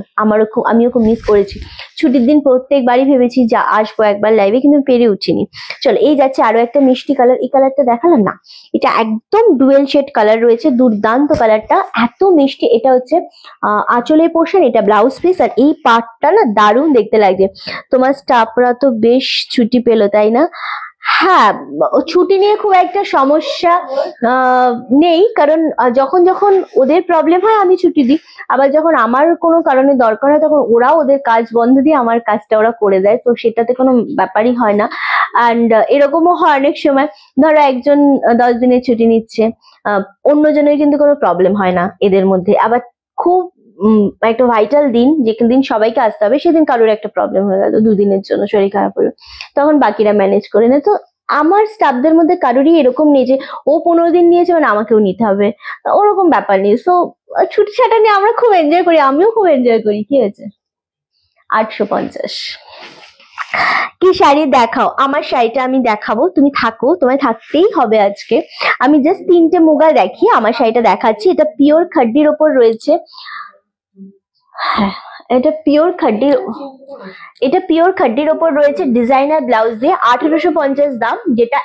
আমিও খুব মিস করেছি। ছুটির দিন প্রত্যেকবারই ভেবেছি যা আসবো একবার লাইভে, কিন্তু পেরে উঠিনি। চলো, এই যাচ্ছে আরো একটা মিষ্টি কালার। এই কালারটা দেখালাম না, এটা একদম ডুয়েল শেড কালার রয়েছে, দুর্দান্ত কালারটা, এত মিষ্টি। এটা হচ্ছে আঁচলের পোর্শন, এটা ব্লাউজ পিস, আর এই পার্টটা না দারুণ দেখতে লাগছে। তোমার স্টাফরা তো বেশ ছুটি পেলো, তাই না? হ্যাঁ, ছুটি নিয়ে খুব একটা সমস্যা নেই, কারণ যখন যখন ওদের প্রবলেম হয় আমি ছুটি দিই, আবার যখন আমার কোনো কারণে দরকার হয় তখন ওরাও ওদের কাজ বন্ধ দিয়ে আমার কাজটা ওরা করে দেয়, তো সেটাতে কোনো ব্যাপারই হয় না। অ্যান্ড এরকমও হয় অনেক সময়, ধরো একজন 10 দিনের ছুটি নিচ্ছে, অন্যজনের কিন্তু কোনো প্রবলেম হয় না এদের মধ্যে। আবার খুব একটা ভাইটাল দিন, যে দিন সবাইকে আসতে হবে, সেদিন কারোর একটা প্রবলেম হয়ে গেল 2 দিনের জন্য, শরীর খারাপ হলো, তখন বাকিরা ম্যানেজ করে নেয়। তো আমার স্টাফদের মধ্যে কারোরই এরকম নেই যে ও 15 দিন নিয়েছে মানে আমাকেও নিতে হবে, ওরকম ব্যাপার নেই। সো ছুটি ছাটা নিয়ে আমরা খুব এনজয় করি, আমিও খুব এনজয় করি। কি হয়েছে? 850। কি শাড়ি দেখাও? আমার শাড়িটা আমি দেখাবো, তুমি থাকো, তোমায় থাকতেই হবে আজকে। আমি জাস্ট 3টে মুগা দেখি, আমার শাড়িটা দেখাচ্ছি। এটা পিওর খাড্ডির ওপর রয়েছে। হ্যাঁ, এটা পিওর খাড্ডির ওপর রয়েছে, ডিজাইনার ব্লাউজ দিয়ে। 1850 দাম, যেটা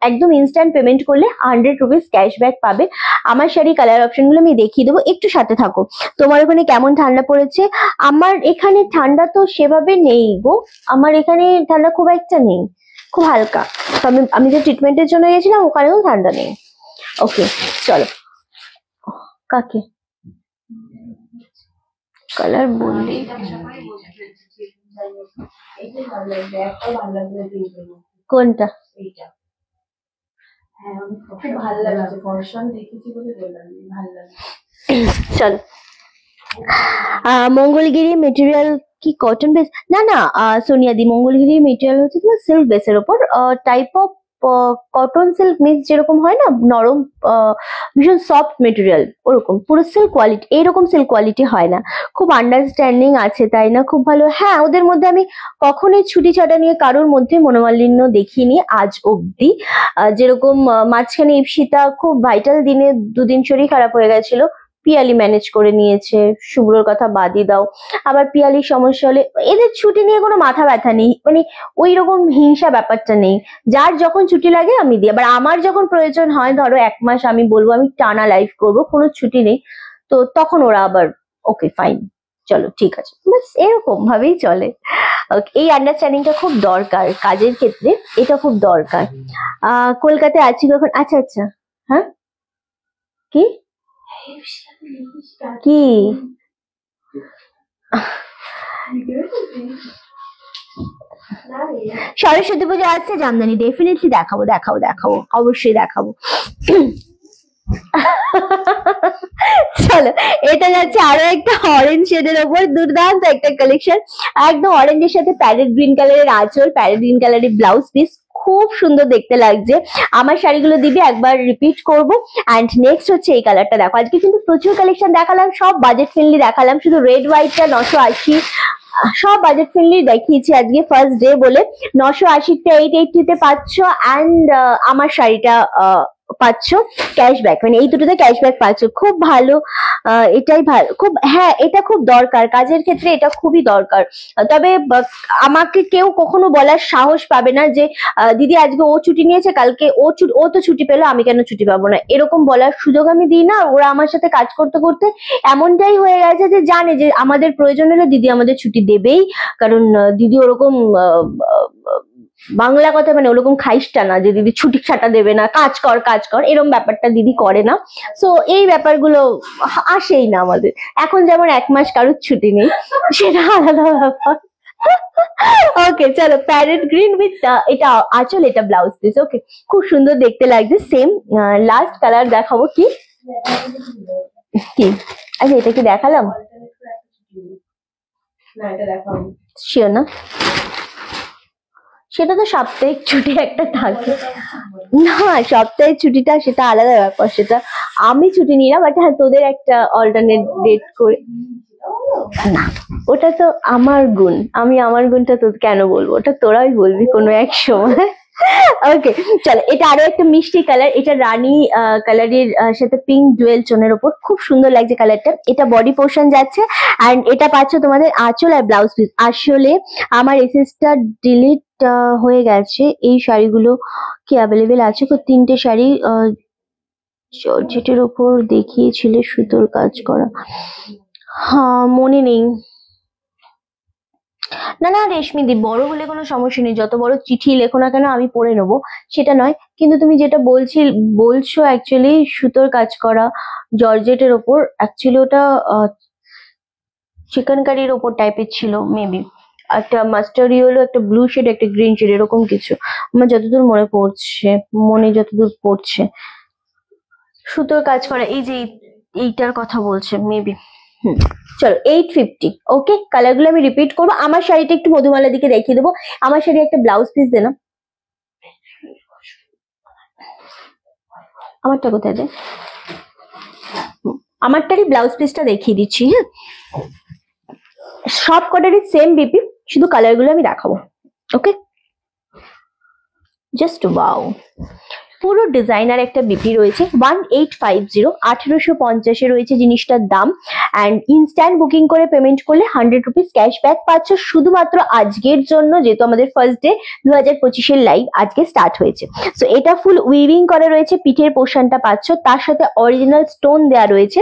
একদম ইনস্ট্যান্ট পেমেন্ট করলে 100 রুপিস ক্যাশব্যাক পাবে। আমার শাড়ি কালার অপশন গুলো আমি দেখিয়ে দেবো, একটু সাথে থাকো। তোমার ওখানে কেমন ঠান্ডা পড়েছে? আমার এখানে ঠান্ডা তো সেভাবে নেই গো, আমার এখানে ঠান্ডা খুব একটা নেই, খুব হালকা। তো আমি যে ট্রিটমেন্টের জন্য গেছিলাম ওখানেও ঠান্ডা নেই। ওকে, চলো। কাকে কালার বললি? কোনটা? চলো, মঙ্গলগিরি মেটেরিয়াল কি কটন বেস? না না সোনিয়াদি, মঙ্গলগিরি মেটেরিয়াল হচ্ছে তোমার সিল্ক বেসের ওপর, type of cotton silk mix যেরকম হয় না, নরম ভীষণ সফট মেটেরিয়াল, ওরকম পুরো সিল্ক কোয়ালিটি। এইরকম সিল্ক কোয়ালিটি হয় না। খুব আন্ডারস্ট্যান্ডিং আছে, তাই না? খুব ভালো। হ্যাঁ, ওদের মধ্যে আমি কখনোই ছুটি ছাটা নিয়ে কারোর মধ্যে মনোমালিন্য দেখিনি আজ অব্দি। যেরকম মাঝখানে ইপসিতা খুব ভাইটাল দিনে 2 দিন শরীর খারাপ হয়ে গেছিল, পিয়ালি ম্যানেজ করে নিয়েছে, শুভ্রর কথা বাদই দাও। আবার পিয়ালির সমস্যা হলে এদের ছুটি নিয়ে কোনো মাথা ব্যথা নেই, মানে ওই রকম হিংসা ব্যাপারটা নেই। যার যখন ছুটি লাগে আমি দিই, আবার আমার যখন প্রয়োজন হয়, ধরো 1 মাস আমি বলবো আমি টানা লাইভ করবো, কোনো ছুটি নেই, তো তখন ওরা আবার ওকে ফাইন, চলো ঠিক আছে, বাস এরকম ভাবেই চলে। এই আন্ডারস্ট্যান্ডিংটা খুব দরকার কাজের ক্ষেত্রে, এটা খুব দরকার। কলকাতায় আছি কখন? আচ্ছা আচ্ছা, হ্যাঁ কি কি সরস্বতী পুজো আসছে জামদানি, ডেফিনেটলি দেখাবো দেখাবো দেখাবো, অবশ্যই দেখাবো। চলো, এটা যাচ্ছে আরো একটা অরেঞ্জ শেডের ওপর, দুর্দান্ত একটা কালেকশন। একদম অরেঞ্জের সাথে প্যারেট গ্রিন কালারের আঁচল, প্যারেট গ্রিন কালারের ব্লাউজ পিস, খুব সুন্দর দেখতে লাগছে। আমার শাড়িগুলো দিবি, একবার রিপিট করবো। অ্যান্ড নেক্সট হচ্ছে এই কালারটা দেখো, আজকে কিন্তু প্রচুর কালেকশন দেখালাম, সব বাজেট ফ্রেন্ডলি দেখালাম, শুধু রেড হোয়াইটটা 980, সব বাজেট ফ্রেন্ডলি দেখিয়েছি আজকে ফার্স্ট ডে বলে। 980টা 880-তে পাচ্ছ, অ্যান্ড আমার শাড়িটা পাচ্ছ ক্যাশব্যাক, মানে এই দুটোতে ক্যাশব্যাক পাচ্ছ, খুব ভালো। এটাই ভালো, খুব, হ্যাঁ এটা খুব দরকার কাজের ক্ষেত্রে, এটা খুবই দরকার। তবে আমাকে কেউ কখনো বলার সাহস পাবে না যে দিদি আজকে ও ছুটি নিয়েছে, কালকে ও তো ছুটি পেলো, আমি কেন ছুটি পাবো না, এরকম বলার সুযোগ আমি দিই না। ওরা আমার সাথে কাজ করতে করতে এমনটাই হয়ে গেছে যে জানে যে আমাদের প্রয়োজন হলে দিদি আমাদের ছুটি দেবেই, কারণ দিদি ওরকম বাংলা কথা, মানে ওরকম খাইসটা না যে দিদি ছুটি ছাটা দেবে না, কাজ কর কাজ কর, এরকম ব্যাপারটা দিদি করে না। সো এই ব্যাপারগুলো আসেই না আমাদের। এখন যেমন 1 মাস কারোর ছুটি নেই, সেটা আলাদা ব্যাপার। ওকে চলো, প্যারেট গ্রিন উইথ এটা আঁচল, এটা ব্লাউজ পিস। ওকে, খুব সুন্দর দেখতে লাগছে। সেম লাস্ট কালার দেখাবো। কি কি আচ্ছা, এটা কি দেখালাম? না এটা দেখাও শিওর না? সেটা তো সাপ্তাহিক ছুটি একটা থাকে না, সপ্তাহের ছুটিটা সেটা আলাদা ব্যাপার, সেটা আমি ছুটি নিই না, বাট হ্যাঁ তোদের একটা অল্টারনেট ডেট করে। না ওটা তো আমার গুণ, আমি আমার গুণটা তো কেন বলবো, ওটা তোরাই বলবি কোনো এক সময়। ওকে চলো, এটা আরো একটা মিষ্টি কালার, এটা রানী কালারের সাথে পিঙ্ক ডুয়েল টোনের উপর, খুব সুন্দর লাগছে কালারটা। এটা বডি পোর্শন যাচ্ছে এন্ড এটা পাচ্ছ তোমাদের আঁচল আর ব্লাউজ পিস। আসলে আমার এসএসটা ডিলিট হয়ে গেছে, এই শাড়িগুলো কি অ্যাভেলেবেল আছে? তিনটে শাড়ি জর্জেটের উপর দেখিয়েছিলে সুতোর কাজ করা, হ্যাঁ মনে নেই। না না রেশমি দি, বড় হলে কোনো সমস্যা নেই, যত বড় চিঠি লেখো না কেন আমি পড়ে নেবো, সেটা নয়। কিন্তু তুমি যেটা বলছো অ্যাকচুয়ালি সুতোর কাজ করা জর্জেটের ওপর, অ্যাকচুয়ালি ওটা চিকেন কারির ওপর টাইপের ছিল মেবি, একটা মাস্টার্ড ইয়েলো, একটা ব্লু শেড, একটা গ্রিন শেড, এরকম কিছু আমার যতদূর মনে যতদূর পড়ছে সুতোর কাজ করা, এই যে এইটার কথা বলছে মেবি। চলো 850। ওকে কালার গুলো আমি রিপিট করবো। আমার শাড়িটা একটু মধুমালার দিকে দেখিয়ে দেবো। আমার শাড়ি একটা ব্লাউজ পিস দে না, আমারটা কোথায় দে, আমারটারই ব্লাউজ পিসটা দেখিয়ে দিচ্ছি। হ্যাঁ সব কটারই সেম বিপি, শুধু কালার গুলো আমি দেখাবো। ওকে জাস্ট ওয়াও, পুরো ডিজাইনার একটা বিপি রয়েছে 1850, 1850 রয়েছে জিনিসটার দাম। অ্যান্ড ইনস্ট্যান্ট বুকিং করে পেমেন্ট করলে 100 রুপিস ক্যাশব্যাক পাচ্ছ শুধুমাত্র আজকের জন্য, যেহেতু আমাদের ফার্স্ট ডে 2025-এর লাইভ আজকে স্টার্ট হয়েছে। সো এটা ফুল উইভিং করা রয়েছে, পিঠের পোর্শনটা পাচ্ছ, তার সাথে অরিজিনাল স্টোন দেওয়া রয়েছে।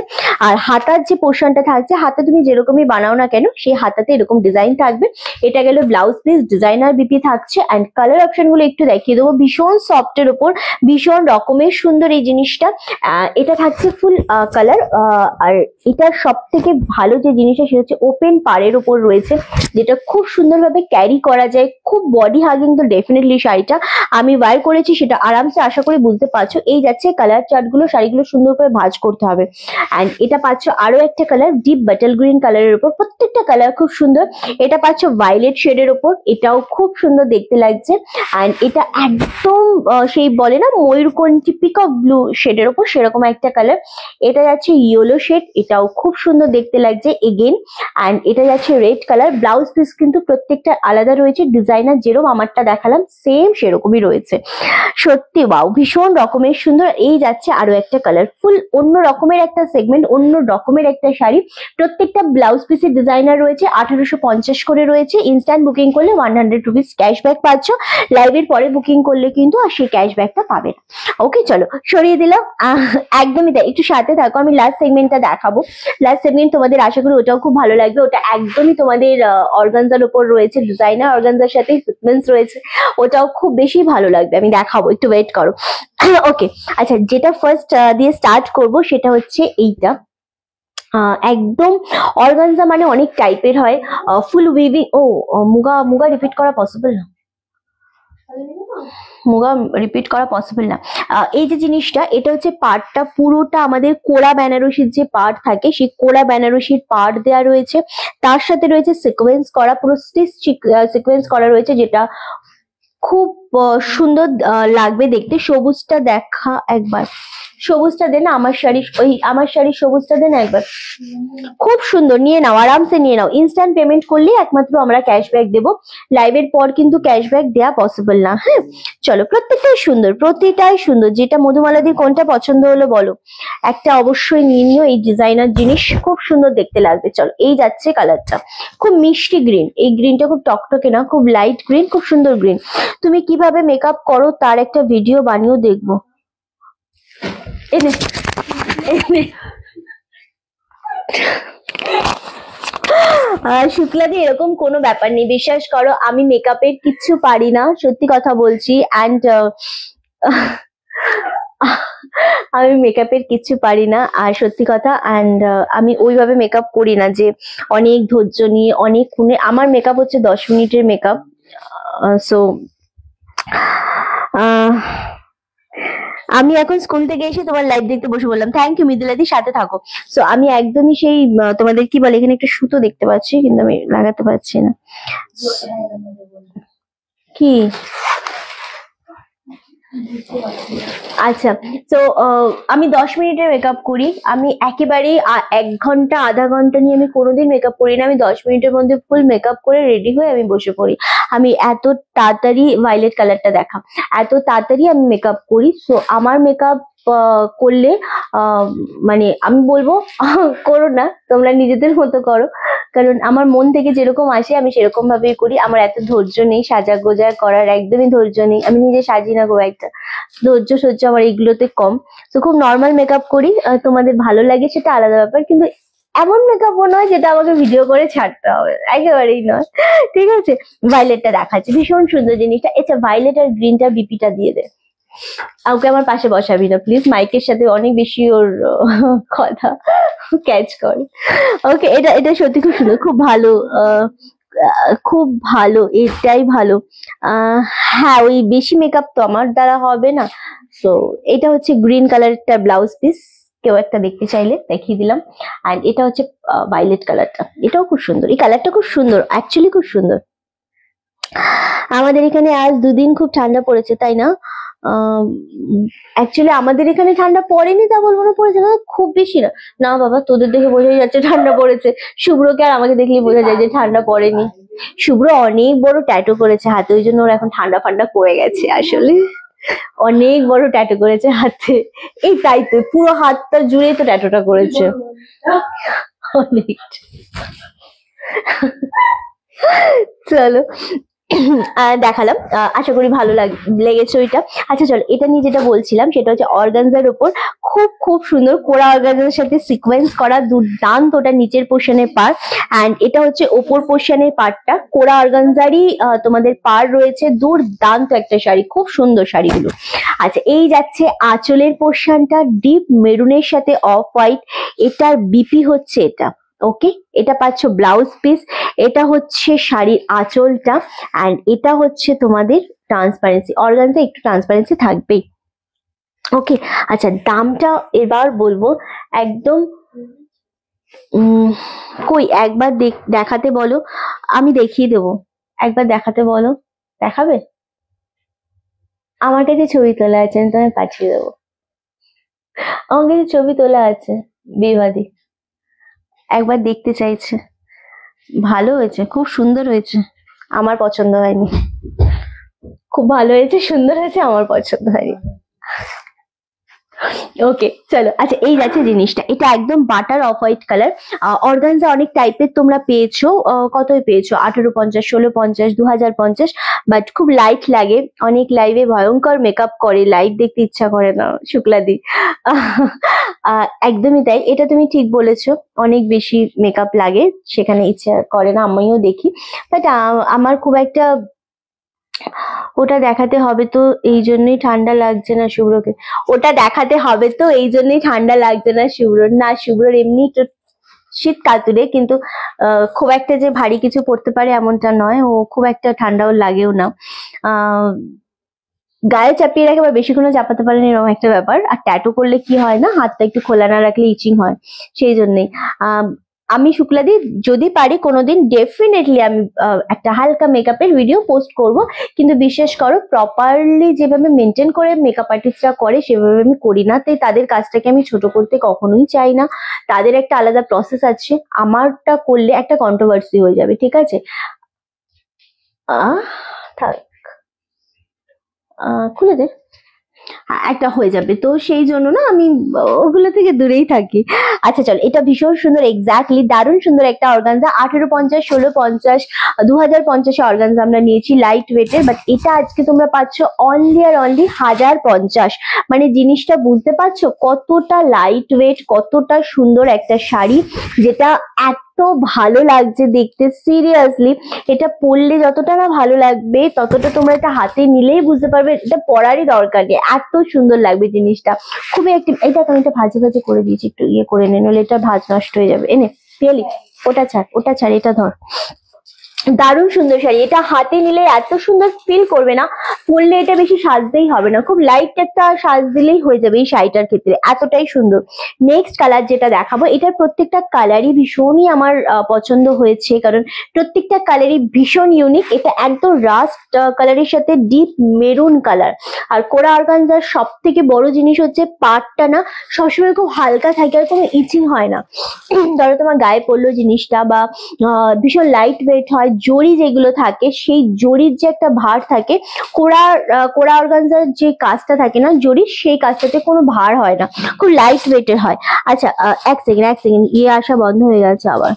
আর হাতার যে পোর্শনটা থাকছে, হাতে তুমি যেরকমই বানাও না কেন সেই হাতাতে এরকম ডিজাইন থাকবে। এটা গেল ব্লাউজ পিস, ডিজাইনার বিপি থাকছে। অ্যান্ড কালার অপশন গুলো একটু দেখিয়ে দেবো, ভীষণ সফটের ওপর ভীষণ রকমের সুন্দর এই জিনিসটা। এটা থাকছে ফুল কালার, আর এটার সব থেকে ভালো যে জিনিসটা সেটা হচ্ছে ওপেন পাড়ের ওপর রয়েছে, যেটা খুব সুন্দরভাবে ক্যারি করা যায়, খুব বডি হাগিং। তো ডেফিনেটলি শাড়িটা আমি ওয়্যার করেছি, সেটা আরামসে আশা করি বুঝতে পারছো। এই যাচ্ছে কালার চার্ট গুলো, শাড়িগুলো সুন্দর করে ভাঁজ করতে হবে। অ্যান্ড এটা পাচ্ছ আরো একটা কালার ডিপ বাটল গ্রিন কালারের উপর, প্রত্যেকটা কালার খুব সুন্দর। এটা পাচ্ছ ভায়োলেট শেডের ওপর, এটাও খুব সুন্দর দেখতে লাগছে। অ্যান্ড এটা একদম সেই বলে না ময়ূরকণ্ঠী পিকক ব্লু শেডের ওপর, সেরকম একটা কালার। এটা যাচ্ছে ইয়েলো শেড, এটাও খুব সুন্দর দেখতে লাগছে এগেন। অ্যান্ড এটা যাচ্ছে রেড কালার। ব্লাউজ পিস কিন্তু প্রত্যেকটা আলাদা রয়েছে, ডিজাইনার যেরকম আমারটা দেখালাম সেম সেরকমই রয়েছে। সত্যি ওয়াও, ভীষণ রকমের সুন্দর। এই যাচ্ছে আরো একটা কালার, ফুল অন্য রকমের একটা সেগমেন্ট, অন্য রকমের একটা শাড়ি। প্রত্যেকটা ব্লাউজ পিসের ডিজাইনার রয়েছে, 1850 করে রয়েছে। ইনস্ট্যান্ট বুকিং করলে 100 রুপিস ক্যাশব্যাক পাচ্ছ, লাইভের পরে বুকিং করলে কিন্তু আর সেই ক্যাশব্যাকটা পাবে না। ওকে চলো সরিয়ে দিলাম, একদমই তাই, একটু সাথে থাকো, আমি লাস্ট সেগমেন্টটা দেখাবো। লাস্ট সেগমেন্ট তোমাদের আশা করি ওটাও খুব ভালো লাগবে। ওটা একদমই তোমাদের অর্গানজার উপর রয়েছে, ডিজাইনার অর্গানজার সাথে সিকোয়েন্স রয়েছে, ওটাও খুব বেশি ভালো লাগবে, আমি দেখাবো, একটু ওয়েট করো। ওকে আচ্ছা, যেটা ফার্স্ট দিয়ে স্টার্ট করব সেটা হচ্ছে এইটা। একদম অর্গানজা মানে অনেক টাইপের হয়, ফুল উইভিং। মুগা রিপিট করা পসিবল না, এই যে জিনিসটা, এটা হচ্ছে পাড়টা পুরোটা আমাদের কোড়া বেনারসির যে পাড় থাকে, সেই কোড়া বেনারসির পাড় দেওয়া রয়েছে, তার সাথে রয়েছে সিকোয়েন্স করা, পুরো স্টিচ সিকোয়েন্স করা রয়েছে, যেটা খুব সুন্দর লাগবে দেখতে। সবুজটা দেখা একবার, সবুজটা দে না, আমার শাড়ির সবুজটা দে না একবার, খুব সুন্দর, নিয়ে নাও, আরামসে নিয়ে নাও। ইনস্ট্যান্ট পেমেন্ট করলে একমাত্র আমরা ক্যাশব্যাক দেবো, লাইভের পর কিন্তু ক্যাশব্যাক দেওয়া পসিবল না। হ্যাঁ চলো, প্রত্যেকটাই সুন্দর, প্রতিটাই সুন্দর। যেটা মধুমালাদির কোনটা পছন্দ হলো বলো, একটা অবশ্যই নিয়ে নিও, এই ডিজাইনার জিনিস খুব সুন্দর দেখতে লাগবে। চলো এই যাচ্ছে কালারটা, খুব মিষ্টি গ্রিন, এই গ্রিনটা খুব টকটকে না, খুব লাইট গ্রিন, খুব সুন্দর গ্রিন। তুমি কিভাবে মেকআপ করো তার একটা ভিডিও বানিয়েও দেখবো। শুক্লাদি এরকম কোনো ব্যাপার নেই, বিশ্বাস করো, আমি মেকআপের কিচ্ছু পারি না, সত্যি কথা বলছি। অ্যান্ড আমি মেকআপের কিচ্ছু পারি না, আর সত্যি কথা। অ্যান্ড আমি ওইভাবে মেকআপ করি না যে অনেক ধৈর্য নিয়ে অনেকক্ষণে, আমার মেকআপ হচ্ছে 10 মিনিটের মেকআপ। সো আমি এখন স্কুল থেকে এসে তোমার লাইভ দেখতে বসে বললাম। থ্যাংক ইউ মিথিলাদি, সাথে থাকো। সো আমি একদমই সেই তোমাদের কি বলে, এখানে একটা সুতো দেখতে পাচ্ছি কিন্তু আমি লাগাতে পারছি না। কি আচ্ছা, তো আমি 10 মিনিটের মেকআপ করি। আমি একেবারেই 1 ঘন্টা আধা ঘন্টা নিয়ে আমি কোনোদিন মেকআপ করি না। আমি 10 মিনিটের মধ্যে ফুল মেকআপ করে রেডি হয়ে আমি বসে পড়ি। আমি এত তাড়াতাড়ি, ভায়োলেট কালারটা দেখা, এত তাড়াতাড়ি আমি মেকআপ করি। সো আমার মেকআপ করলে মানে আমি বলবো করো না, তোমরা নিজেদের মতো করো। কারণ আমার মন থেকে যেরকম আসে আমি সেরকম ভাবেই করি। আমার এত ধৈর্য নেই সাজা গোজা করার, একদমই ধৈর্য নেই। আমি নিজে সাজি না গো, একটা ধৈর্য সহ্য আমার এইগুলোতে কম। তো খুব নর্মাল মেকআপ করি। তোমাদের ভালো লাগে সেটা আলাদা ব্যাপার, কিন্তু এমন মেকআপও নয় যেটা আমাকে ভিডিও করে ছাড়তে হবে, একেবারেই নয়। ঠিক আছে, ভায়োলেটটা দেখাচ্ছি, ভীষণ সুন্দর জিনিসটা। আচ্ছা, ভায়োলেট আর গ্রিনটা বিপিটা দিয়ে দে। ওকে আমার পাশে বসাবি না প্লিজ, মাইকের সাথে অনেক বেশি ওর কথা ক্যাচ করে। ওকে, এটা এটা সত্যি খুব সুন্দর, খুব ভালো, খুব ভালো, এটাই ভালো। হ্যাঁ, ওই বেশি মেকআপ তো আমার দ্বারা হবে না। সো এটা হচ্ছে গ্রিন কালারটা ব্লাউজ পিস, কেউ একটা দেখতে চাইলে দেখিয়ে দিলাম। অ্যান্ড এটা হচ্ছে ভায়োলেট কালারটা, এটাও খুব সুন্দর। এই কালারটা খুব সুন্দর, অ্যাকচুয়ালি খুব সুন্দর। আমাদের এখানে আজ 2 দিন খুব ঠান্ডা পড়েছে, তাই না? অ্যাকচুয়ালি আমাদের এখানে ঠান্ডা পড়েনি তা বলবো না, পড়েছে না খুব বেশি না। না বাবা, তোদের দেখে বোঝাই যাচ্ছে ঠান্ডা পড়েছে। শুভ্রকে আর আমাকে দেখলেই বোঝা যায় যে ঠান্ডা পড়েনি। শুভ্র অনেক বড় ট্যাটু করেছে হাতে, ওই জন্য ওর এখন ঠান্ডা ফান্ডা পড়ে গেছে। আসলে অনেক বড় ট্যাটু করেছে হাতে। এই তাই তো, পুরো হাতটা জুড়ে তো ট্যাটুটা করেছে অনেক। চলো দেখালাম, আশা করি ভালো লেগেছে ওইটা। আচ্ছা চলো, এটা নিয়ে যেটা বলছিলাম সেটা হচ্ছে অর্গানজার উপর খুব খুব সুন্দর কোরা অর্গানজার সাথে সিকোয়েন্স করা, দুর্দান্ত। ওটা নিচের পোর্শনের পার, অ্যান্ড এটা হচ্ছে ওপর পোর্শনের পার্টটা। কোরা অর্গানজারই তোমাদের পার রয়েছে। দুর্দান্ত একটা শাড়ি, খুব সুন্দর শাড়িগুলো। আচ্ছা, এই যাচ্ছে আঁচলের পোর্শনটা ডিপ মেরুনের সাথে অফ হোয়াইট, এটার বিপি হচ্ছে এটা। ওকে, এটা পাচ্ছ ব্লাউজ পিস, এটা হচ্ছে শাড়ির আঁচলটা, অ্যান্ড এটা হচ্ছে তোমাদের ট্রান্সপারেন্সি। অর্গানজা একটু ট্রান্সপারেন্সি থাকবেই। ওকে, আচ্ছা দামটা এবার বলবো একদম। কই একবার দেখাতে বলো, আমি দেখিয়ে দেবো। একবার দেখাতে বলো, দেখাবে? আমার কাছে ছবি তোলা আছে, আমি তোমায় পাঠিয়ে দেবো। আমার কাছে ছবি তোলা আছে, বিবাদী একবার দেখতে চাইছে। ভালো হয়েছে, খুব সুন্দর হয়েছে, আমার পছন্দ হয়নি। খুব ভালো হয়েছে, সুন্দর হয়েছে, আমার পছন্দ হয়নি। ওকে চলো, আচ্ছা এই যাচ্ছে জিনিসটা, এটা একদম butter off white colour. Organza অনেক টাইপের তোমরা পেয়েছো, কতই পেয়েছো, 1850, 1650, 2050, বাট খুব লাইট লাগে। অনেক লাইভে ভয়ঙ্কর মেকআপ করে, লাইভ দেখতে ইচ্ছা করে না শুক্লাদি। একদমই তাই, এটা তুমি ঠিক বলেছো, অনেক বেশি মেকআপ লাগে, সেখানে ইচ্ছা করে না, আমিও দেখি। বাট আমার খুব একটা ওটা দেখাতে হবে তো এই জন্যই ঠান্ডা লাগছে না শুভ্রকে। ওটা দেখাতে হবে তো এই জন্যই ঠান্ডা লাগছে না শুভ্র। না, শুভ্রর এমনি তো শীত কাতুরে, কিন্তু খুব একটা যে ভারী কিছু পড়তে পারে এমনটা নয়। ও খুব একটা ঠান্ডাও লাগেও না। গায়ে চাপিয়ে রাখে বা বেশিক্ষণ চাপাতে পারেন, এরকম একটা ব্যাপার। আর ট্যাটু করলে কি হয় না, হাতটা একটু খোলা না রাখলে ইচিং হয়, সেই জন্যই। আমি শুক্লাদি যদি পারি কোনোদিন ডেফিনেটলি আমি একটা হালকা মেকআপের ভিডিও পোস্ট করব, কিন্তু বিশেষ করো প্রপারলি যেভাবে মেনটেন করে মেকআপ আর্টিস্টরা করে সেভাবে আমি করি না। তাই তাদের কাজটাকে আমি ছোট করতে কখনোই চাই না। তাদের একটা আলাদা প্রসেস আছে, আমারটা করলে একটা কন্ট্রোভার্সি হয়ে যাবে। ঠিক আছে, থাক, খুলে দে, একটা হয়ে যাবে, তো সেই জন্য না আমি ওগুলো থেকে দূরেই থাকি। আচ্ছা চল, এটা ভীষণ সুন্দর, এক্স্যাক্টলি দারুণ সুন্দর একটা অর্গানজা। 1850, 1650, 2050 অর্গানজা আমরা নিয়েছি লাইট ওয়েটের, বাট এটা আজকে তোমরা পাচ্ছ অনলি আর অনলি 1050। মানে জিনিসটা বুঝতে পারছো কতটা লাইট ওয়েট, কতটা সুন্দর একটা শাড়ি, যেটা এত ভালো লাগছে দেখতে। সিরিয়াসলি এটা পরলে যতটা না ভালো লাগবে, ততটা তোমরা এটা হাতে নিলেই বুঝতে পারবে এটা পরারই দরকার নেই, এত সুন্দর লাগবে জিনিসটা। খুবই একটি, এটা আমি এটা ভাজে ভাজে করে দিয়েছি, একটু ইয়ে করে নে, নইলে এটা ভাজ নষ্ট হয়ে যাবে। এনে পিয়ালি, ওটা ছাড়, ওটা ছাড়, এটা ধর। দারুণ সুন্দর শাড়ি। এটা হাতে নিলে এত সুন্দর ফিল করবে না, পরলে এটা বেশি সাজতেই হবে না, খুব লাইট একটা সাজ দিলেই হয়ে যাবে এই শাড়িটার ক্ষেত্রে, এতটাই সুন্দর। নেক্সট কালার যেটা দেখাবো, এটার প্রত্যেকটা কালারই ভীষণই আমার পছন্দ হয়েছে, কারণ প্রত্যেকটা কালারই ভীষণ ইউনিক। এটা একদম রাস্ট কালারের সাথে ডিপ মেরুন কালার। আর কোরা অর্গানজার সব থেকে বড় জিনিস হচ্ছে পাটটা না সবসময় খুব হালকা থাকে আর কোনো ইচিং হয় না। ধরো তোমার গায়ে পড়লো জিনিসটা, বা ভীষণ লাইট ওয়েট হয়, জড়ি যেগুলো থাকে সেই জড়ির যে একটা ভার থাকে, কোরা অর্গানজার যে কাজটা থাকে না জড়ির, সেই কাজটাতে কোনো ভার হয় না, খুব লাইট ওয়েটের হয়। আচ্ছা এক সেকেন্ড ইয়ে আসা বন্ধ হয়ে গেছে আবার।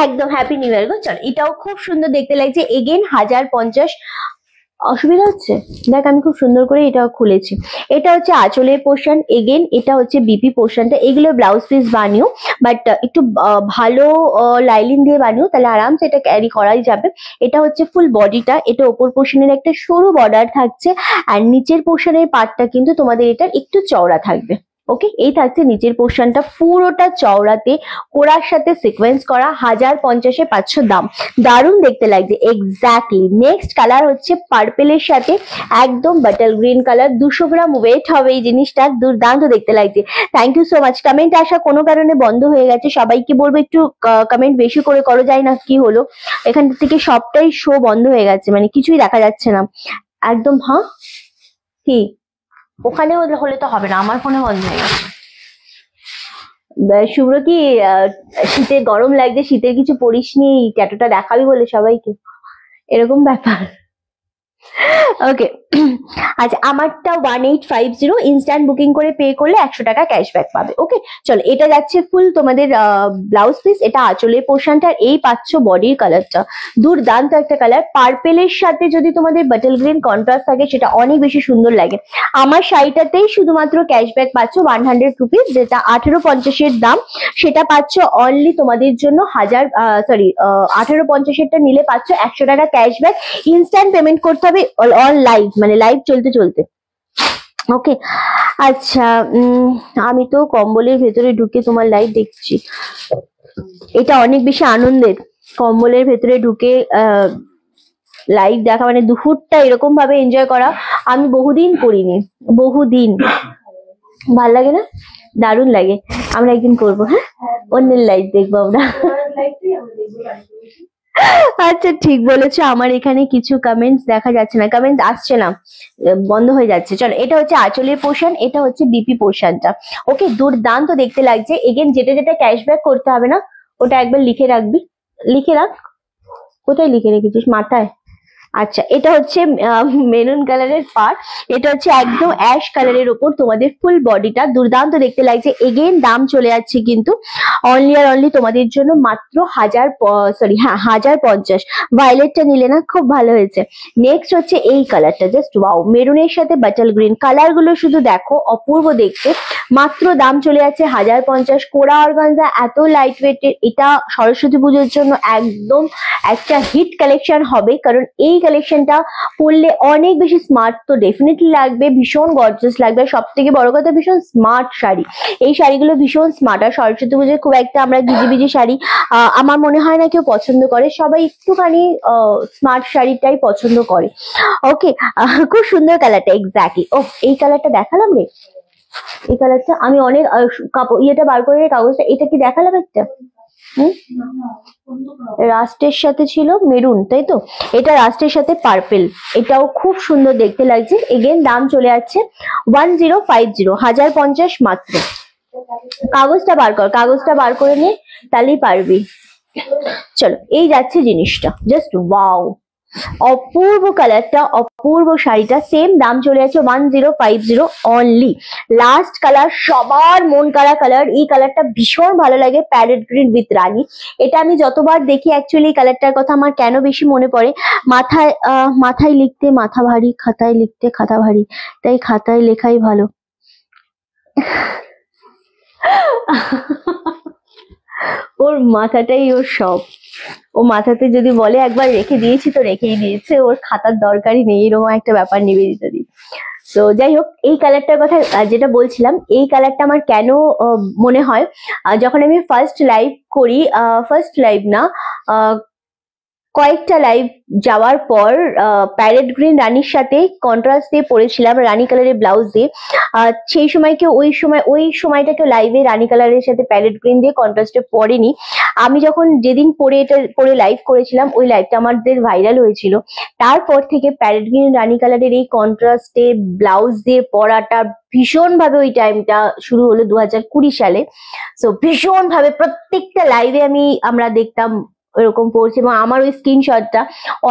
একদম হ্যাপি নিউ ইয়ার গো। চল, এটাও খুব সুন্দর দেখতে লাগছে, এগেন 1050। অসুবিধা হচ্ছে দেখ, আমি খুব সুন্দর করে এটা খুলেছি। এটা হচ্ছে আঁচলের পোর্শন, এগেন এটা হচ্ছে বিপি পোর্শনটা। এগুলো ব্লাউজ পিস বানিও, বাট একটু ভালো লাইলিন দিয়ে বানিও, তাহলে আরামসে এটা ক্যারি করাই যাবে। এটা হচ্ছে ফুল বডিটা, এটা ওপর পোর্শনের একটা সরু বর্ডার থাকছে, আর নিচের পোর্শনের পার্টটা কিন্তু তোমাদের এটার একটু চওড়া থাকবে। ওকে, এই থাকছে নিচের পোর্শনটা পুরোটা চওড়াতে, কোরার সাথে সিকোয়েন্স করা, 1050-এ 500 দাম। দারুণ দেখতে লাগছে এক্স্যাক্টলি। নেক্সট কালার হচ্ছে পার্পেলের সাথে একদম butter green colour, 200 gram weight হবে এই জিনিসটা, দুর্দান্ত দেখতে লাগছে। Thank you so much. Comment আসা কোনো কারণে বন্ধ হয়ে গেছে, সবাইকে বলবো একটু কমেন্ট বেশি করে করো, যায় না কি হলো, এখান থেকে সবটাই শো বন্ধ হয়ে গেছে, মানে কিছুই দেখা যাচ্ছে না একদম। হ্যাঁ কি ওখানে হলে তো হবে না, আমার ফোনে বন্ধ হয়ে গেছে। শুভ্র কি শীতে গরম লাগছে, শীতের কিছু পরিসনি, ট্যাটুটা দেখাবি বলে সবাইকে, এরকম ব্যাপার। ওকে আচ্ছা, আমারটা 1850, ইনস্ট্যান্ট বুকিং করে পে করলে 100 টাকা ক্যাশব্যাক পাবে। ওকে চলো, এটা যাচ্ছে ফুল তোমাদের ব্লাউজ পিস, এটা আঁচলের পোর্শনটা, এই পাচ্ছ বডির কালারটা, দুর্দান্ত একটা কালার। পার্পেলের সাথে যদি তোমাদের বাটল গ্রিন কন্ট্রাস্ট থাকে সেটা অনেক বেশি সুন্দর লাগে। আমার শাড়িটাতেই শুধুমাত্র ক্যাশব্যাক পাচ্ছ 100 রুপিস, যেটা 1850-এর দাম, সেটা পাচ্ছ অনলি তোমাদের জন্য 1850-এরটা নিলে পাচ্ছ 100 টাকা ক্যাশব্যাক। ইনস্ট্যান্ট পেমেন্ট করতে হবে অন লাইভ, মানে লাইভ চলতে চলতে। ওকে আচ্ছা, আমি তো কম্বলের ভেতরে ঢুকে তোমার লাইভ দেখছি, এটা অনেক বেশি আনন্দের। কম্বলের ভেতরে ঢুকে লাইভ দেখা মানে দুপুরটা এরকম ভাবে এনজয় করা আমি বহুদিন করিনি, বহুদিন। ভাল লাগে না? দারুণ লাগে। আমরা একদিন করবো, হ্যাঁ অন্যের লাইভ দেখবো আমরা। আচ্ছা ঠিক বলেছো, আমার এখানে কিছু কমেন্টস দেখা যাচ্ছে না, কমেন্টস আসছে না, বন্ধ হয়ে যাচ্ছে। চলো, এটা হচ্ছে আঁচলের পোর্শন, এটা হচ্ছে বিপি পোর্শনটা। ওকে, দুর্দান্ত দেখতে লাগছে। এগেন যেটা যেটা ক্যাশব্যাক করতে হবে না, ওটা একবার লিখে রাখবি, লিখে রাখ। কোথায় লিখে রেখেছিস? মাথায়? আচ্ছা, এটা হচ্ছে মেরুন কালারের পার্ট, এটা হচ্ছে একদম অ্যাশ কালারের উপর তোমাদের ফুল বডিটা, দুর্দান্ত দেখতে লাগছে। এগেন দাম চলে যাচ্ছে কিন্তু অনলি আর অনলি তোমাদের জন্য মাত্র 1050। ভায়োলেটটা নিলে না খুব ভালো হয়েছে। নেক্সট হচ্ছে এই কালারটা, জাস্ট ওয়াও, মেরুনের সাথে বাটাল গ্রিন, কালার গুলো শুধু দেখো, অপূর্ব দেখতে। মাত্র দাম চলে যাচ্ছে 1050। কোরা অর্গানজা এত লাইট ওয়েটের, এটা সরস্বতী পুজোর জন্য একদম একটা হিট কালেকশন হবে, কারণ এই কালেকশনটা পরলে অনেক বেশি স্মার্ট তো ডেফিনেটলি লাগবে, ভীষণ গর্জিয়াস লাগবে। সব থেকে বড় কথা, ভীষণ স্মার্ট শাড়ি, এই শাড়িগুলো ভীষণ স্মার্ট। আর সরস্বতী পুজোয় খুব একটা আমরা গিজিবিজি শাড়ি আমার মনে হয় না কেউ পছন্দ করে, সবাই একটুখানি স্মার্ট শাড়িটাই পছন্দ করে। ওকে, খুব সুন্দর কালারটা এক্স্যাক্টলি। ও এই কালারটা দেখালাম রে, এই কালারটা আমি অনেক ইয়েটা বার করে কাগজটা, এটা কি দেখালাম একটা? রাস্টের সাথে ছিল মেরুন, তাই তো? এটা রাস্টের সাথে পার্পেল, এটাও খুব সুন্দর দেখতে লাগছে। এগেন দাম চলে যাচ্ছে 1050, 1050 মাত্র। কাগজটা বার কর, কাগজটা বার করে নিয়ে তাহলেই পারবি। চলো, এই যাচ্ছে জিনিসটা, জাস্ট ওয়াও, অপূর্ব কালারটা, অপূর্ব শাড়িটা, সেম দাম চলে যাচ্ছে 1050 অনলি। লাস্ট কালার, সবার মন কাড়া কালার, এই কালারটা ভীষণ ভালো লাগে, প্যারেট গ্রিন উইথ রানী। এটা আমি যতবার দেখি অ্যাকচুয়ালি এই কালারটার কথা আমার কেন বেশি মনে পড়ে, মাথায় লিখতে মাথা ভারী, খাতায় লিখতে খাতা ভারী, তাই খাতায় লেখাই ভালো। ওর মাথাটাই ওর সব, ও মাথাতে যদি বলে একবার রেখে দিয়েছি তো রেখেই দিয়েছে, ওর খাতার দরকারই নেই, এরকম একটা ব্যাপার নিবেদিতা দি। তো যাই হোক, এই কালারটার কথা যেটা বলছিলাম, এই কালারটা আমার কেন মনে হয়, যখন আমি ফার্স্ট লাইভ করি, ফার্স্ট লাইভ না, কয়েকটা লাইভ যাওয়ার পর প্যারেট গ্রিন রানীর সাথে কন্ট্রাস্ট দিয়ে পরেছিলাম, রানী কালারের ব্লাউজ দিয়ে। সেই সময়কে ওই সময়টাকে লাইভে রানী কালারের সাথে প্যারেট গ্রিন দিয়ে কন্ট্রাস্টে পরেনি। আমি যখন যেদিন পরে লাইভ করেছিলাম, ওই লাইভটা আমাদের ভাইরাল হয়েছিল। তারপর থেকে প্যারেট গ্রিন রানী কালারের এই কন্ট্রাস্টে ব্লাউজ দিয়ে পরাটা ভীষণ ভাবে ওই টাইমটা শুরু হলো 2020 সালে। সো ভীষণ ভাবে প্রত্যেকটা লাইভে আমরা দেখতাম এরকম পড়ছে, এবং আমার ওই স্ক্রিনশটটা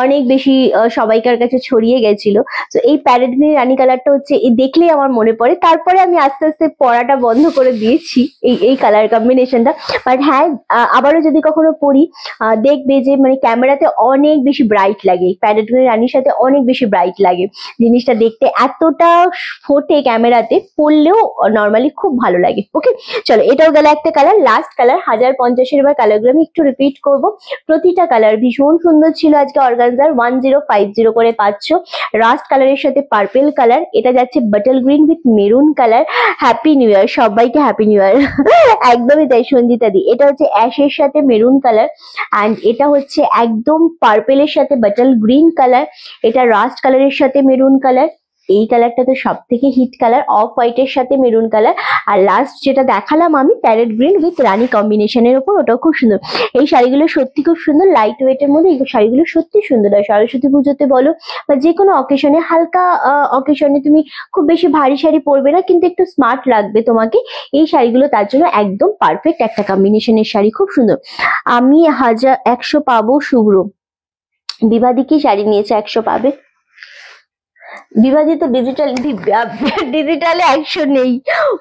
অনেক বেশি সবাইকার কাছে ছড়িয়ে গেছিল। তো এই প্যারেট গ্রিন রানী কালারটা হচ্ছে, এই দেখলেই আমার মনে পড়ে। তারপরে আমি আস্তে আস্তে পরাটা বন্ধ করে দিয়েছি এই কালার কম্বিনেশনটা। বাট হ্যাঁ, আবারও যদি কখনো পরি, দেখবে যে মানে ক্যামেরাতে অনেক বেশি ব্রাইট লাগে, প্যারেট গ্রিন রানীর সাথে অনেক বেশি ব্রাইট লাগে জিনিসটা দেখতে, এতটা ফোটে ক্যামেরাতে, পরলেও নর্মালি খুব ভালো লাগে। ওকে, চলো, এটাও গেল একটা কালার। লাস্ট কালার 1050 এবার কালারগুলো আমি একটু রিপিট করবো। প্রতিটা কালার ভীষণ সুন্দর ছিল। আজকে অর্গানজার 1050 করে পাচ্ছ। রাস্ট কালারের সাথে পার্পেল কালার, এটা যাচ্ছে bottle green with maroon colour. Happy new ইয়ার সবাইকে, হ্যাপি নিউ ইয়ার। একদমই তাই সঞ্জিতা দি। এটা হচ্ছে অ্যাশের সাথে মেরুন কালার, অ্যান্ড এটা হচ্ছে একদম পার্পেলের সাথে বাটল গ্রিন কালার। এটা রাস্ট কালারের সাথে মেরুন কালার। এই কালারটা তো সব থেকে হিট কালার, অফ হোয়াইটের সাথে মেরুন কালার। আর লাস্ট যেটা দেখালাম আমি, প্যারেট গ্রিন উইথ রানী কম্বিনেশনের উপর, ওটাও খুব সুন্দর। এই শাড়িগুলো সত্যি খুব সুন্দর, লাইট ওয়েটের মধ্যে এই শাড়িগুলো সত্যি সুন্দর হয়। সরস্বতী পুজোতে বলো বা যে কোনো অকেশনে, হালকা অকেশনে তুমি খুব বেশি ভারী শাড়ি পরবে না, কিন্তু একটু স্মার্ট লাগবে তোমাকে, এই শাড়িগুলো তার জন্য একদম পারফেক্ট একটা কম্বিনেশনের শাড়ি, খুব সুন্দর। আমি 100 পাবো শুভ্র। বিবাদী কি শাড়ি নিয়েছে 100 পাবে? বিবাদী তো ডিজিটালে 100 নেই,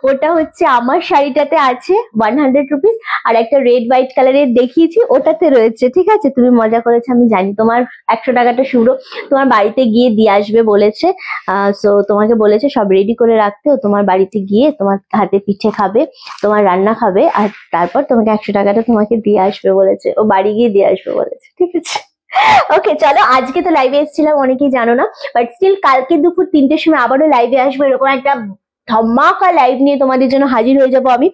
ওটা হচ্ছে আমার শাড়িটাতে আছে 100 রুপিস, আর একটা রেড হোয়াইট কালারের দেখিয়েছি ওটাতে রয়েছে। ঠিক আছে, তুমি মজা করেছো আমি জানি। তোমার 100 টাকাটা শুভ্র তোমার বাড়িতে গিয়ে দিয়ে আসবে বলেছে। সো তোমাকে বলেছে সব রেডি করে রাখতে, ও তোমার বাড়িতে গিয়ে তোমার হাতে পিঠে খাবে, তোমার রান্না খাবে, আর তারপর তোমাকে 100 টাকাটা তোমাকে দিয়ে আসবে বলেছে, ও বাড়ি গিয়ে দিয়ে আসবে বলেছে। ঠিক আছে, ওকে চলো, আজকে তো লাইভে এসেছিলাম অনেকেই জানো না, বাট স্টিল কালকে দুপুর 3টের সময় আবারও লাইভে আসবো। এরকম একটা ধামাকা লাইভ নিয়ে তোমাদের জন্য হাজির হয়ে যাবো আমি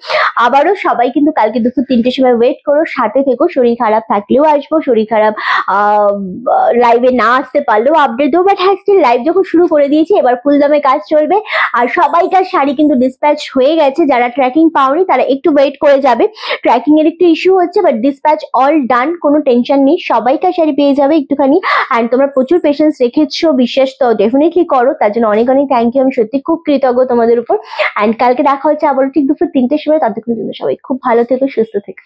আবারও। সবাই কিন্তু কালকে দুপুর 3টের সময় ওয়েট করো, সাথে থেকো। শরীর খারাপ থাকলেও আসবো, শরীর খারাপ লাইভে না আসতে পারলেও আপডেট দেবো। বাট হ্যাঁ, স্টিল লাইভ যখন শুরু করে দিয়েছি, এবার ফুল দামে কাজ চলবে। আর সবাইকার শাড়ি কিন্তু ডিসপ্যাচ হয়ে গেছে, যারা ট্র্যাকিং পাওনি তারা একটু ওয়েট করে যাবে। ট্র্যাকিং এর একটু ইস্যু হচ্ছে, বাট ডিসপ্যাচ অল ডান, কোনো টেনশন নেই, সবাইকার শাড়ি পেয়ে যাবে একটুখানি। অ্যান্ড তোমরা প্রচুর পেশেন্স রেখেছো, বিশ্বাস তো ডেফিনেটলি করো, তার জন্য অনেক অনেক থ্যাংক ইউ। আমি সত্যি খুব কৃতজ্ঞ তোমাদের উপর। অ্যান্ড কালকে দেখা হচ্ছে আবার ঠিক দুপুর 3টের সময়। ততক্ষণ জন্য সবাই খুব ভালো থেকো, সুস্থ থেকো।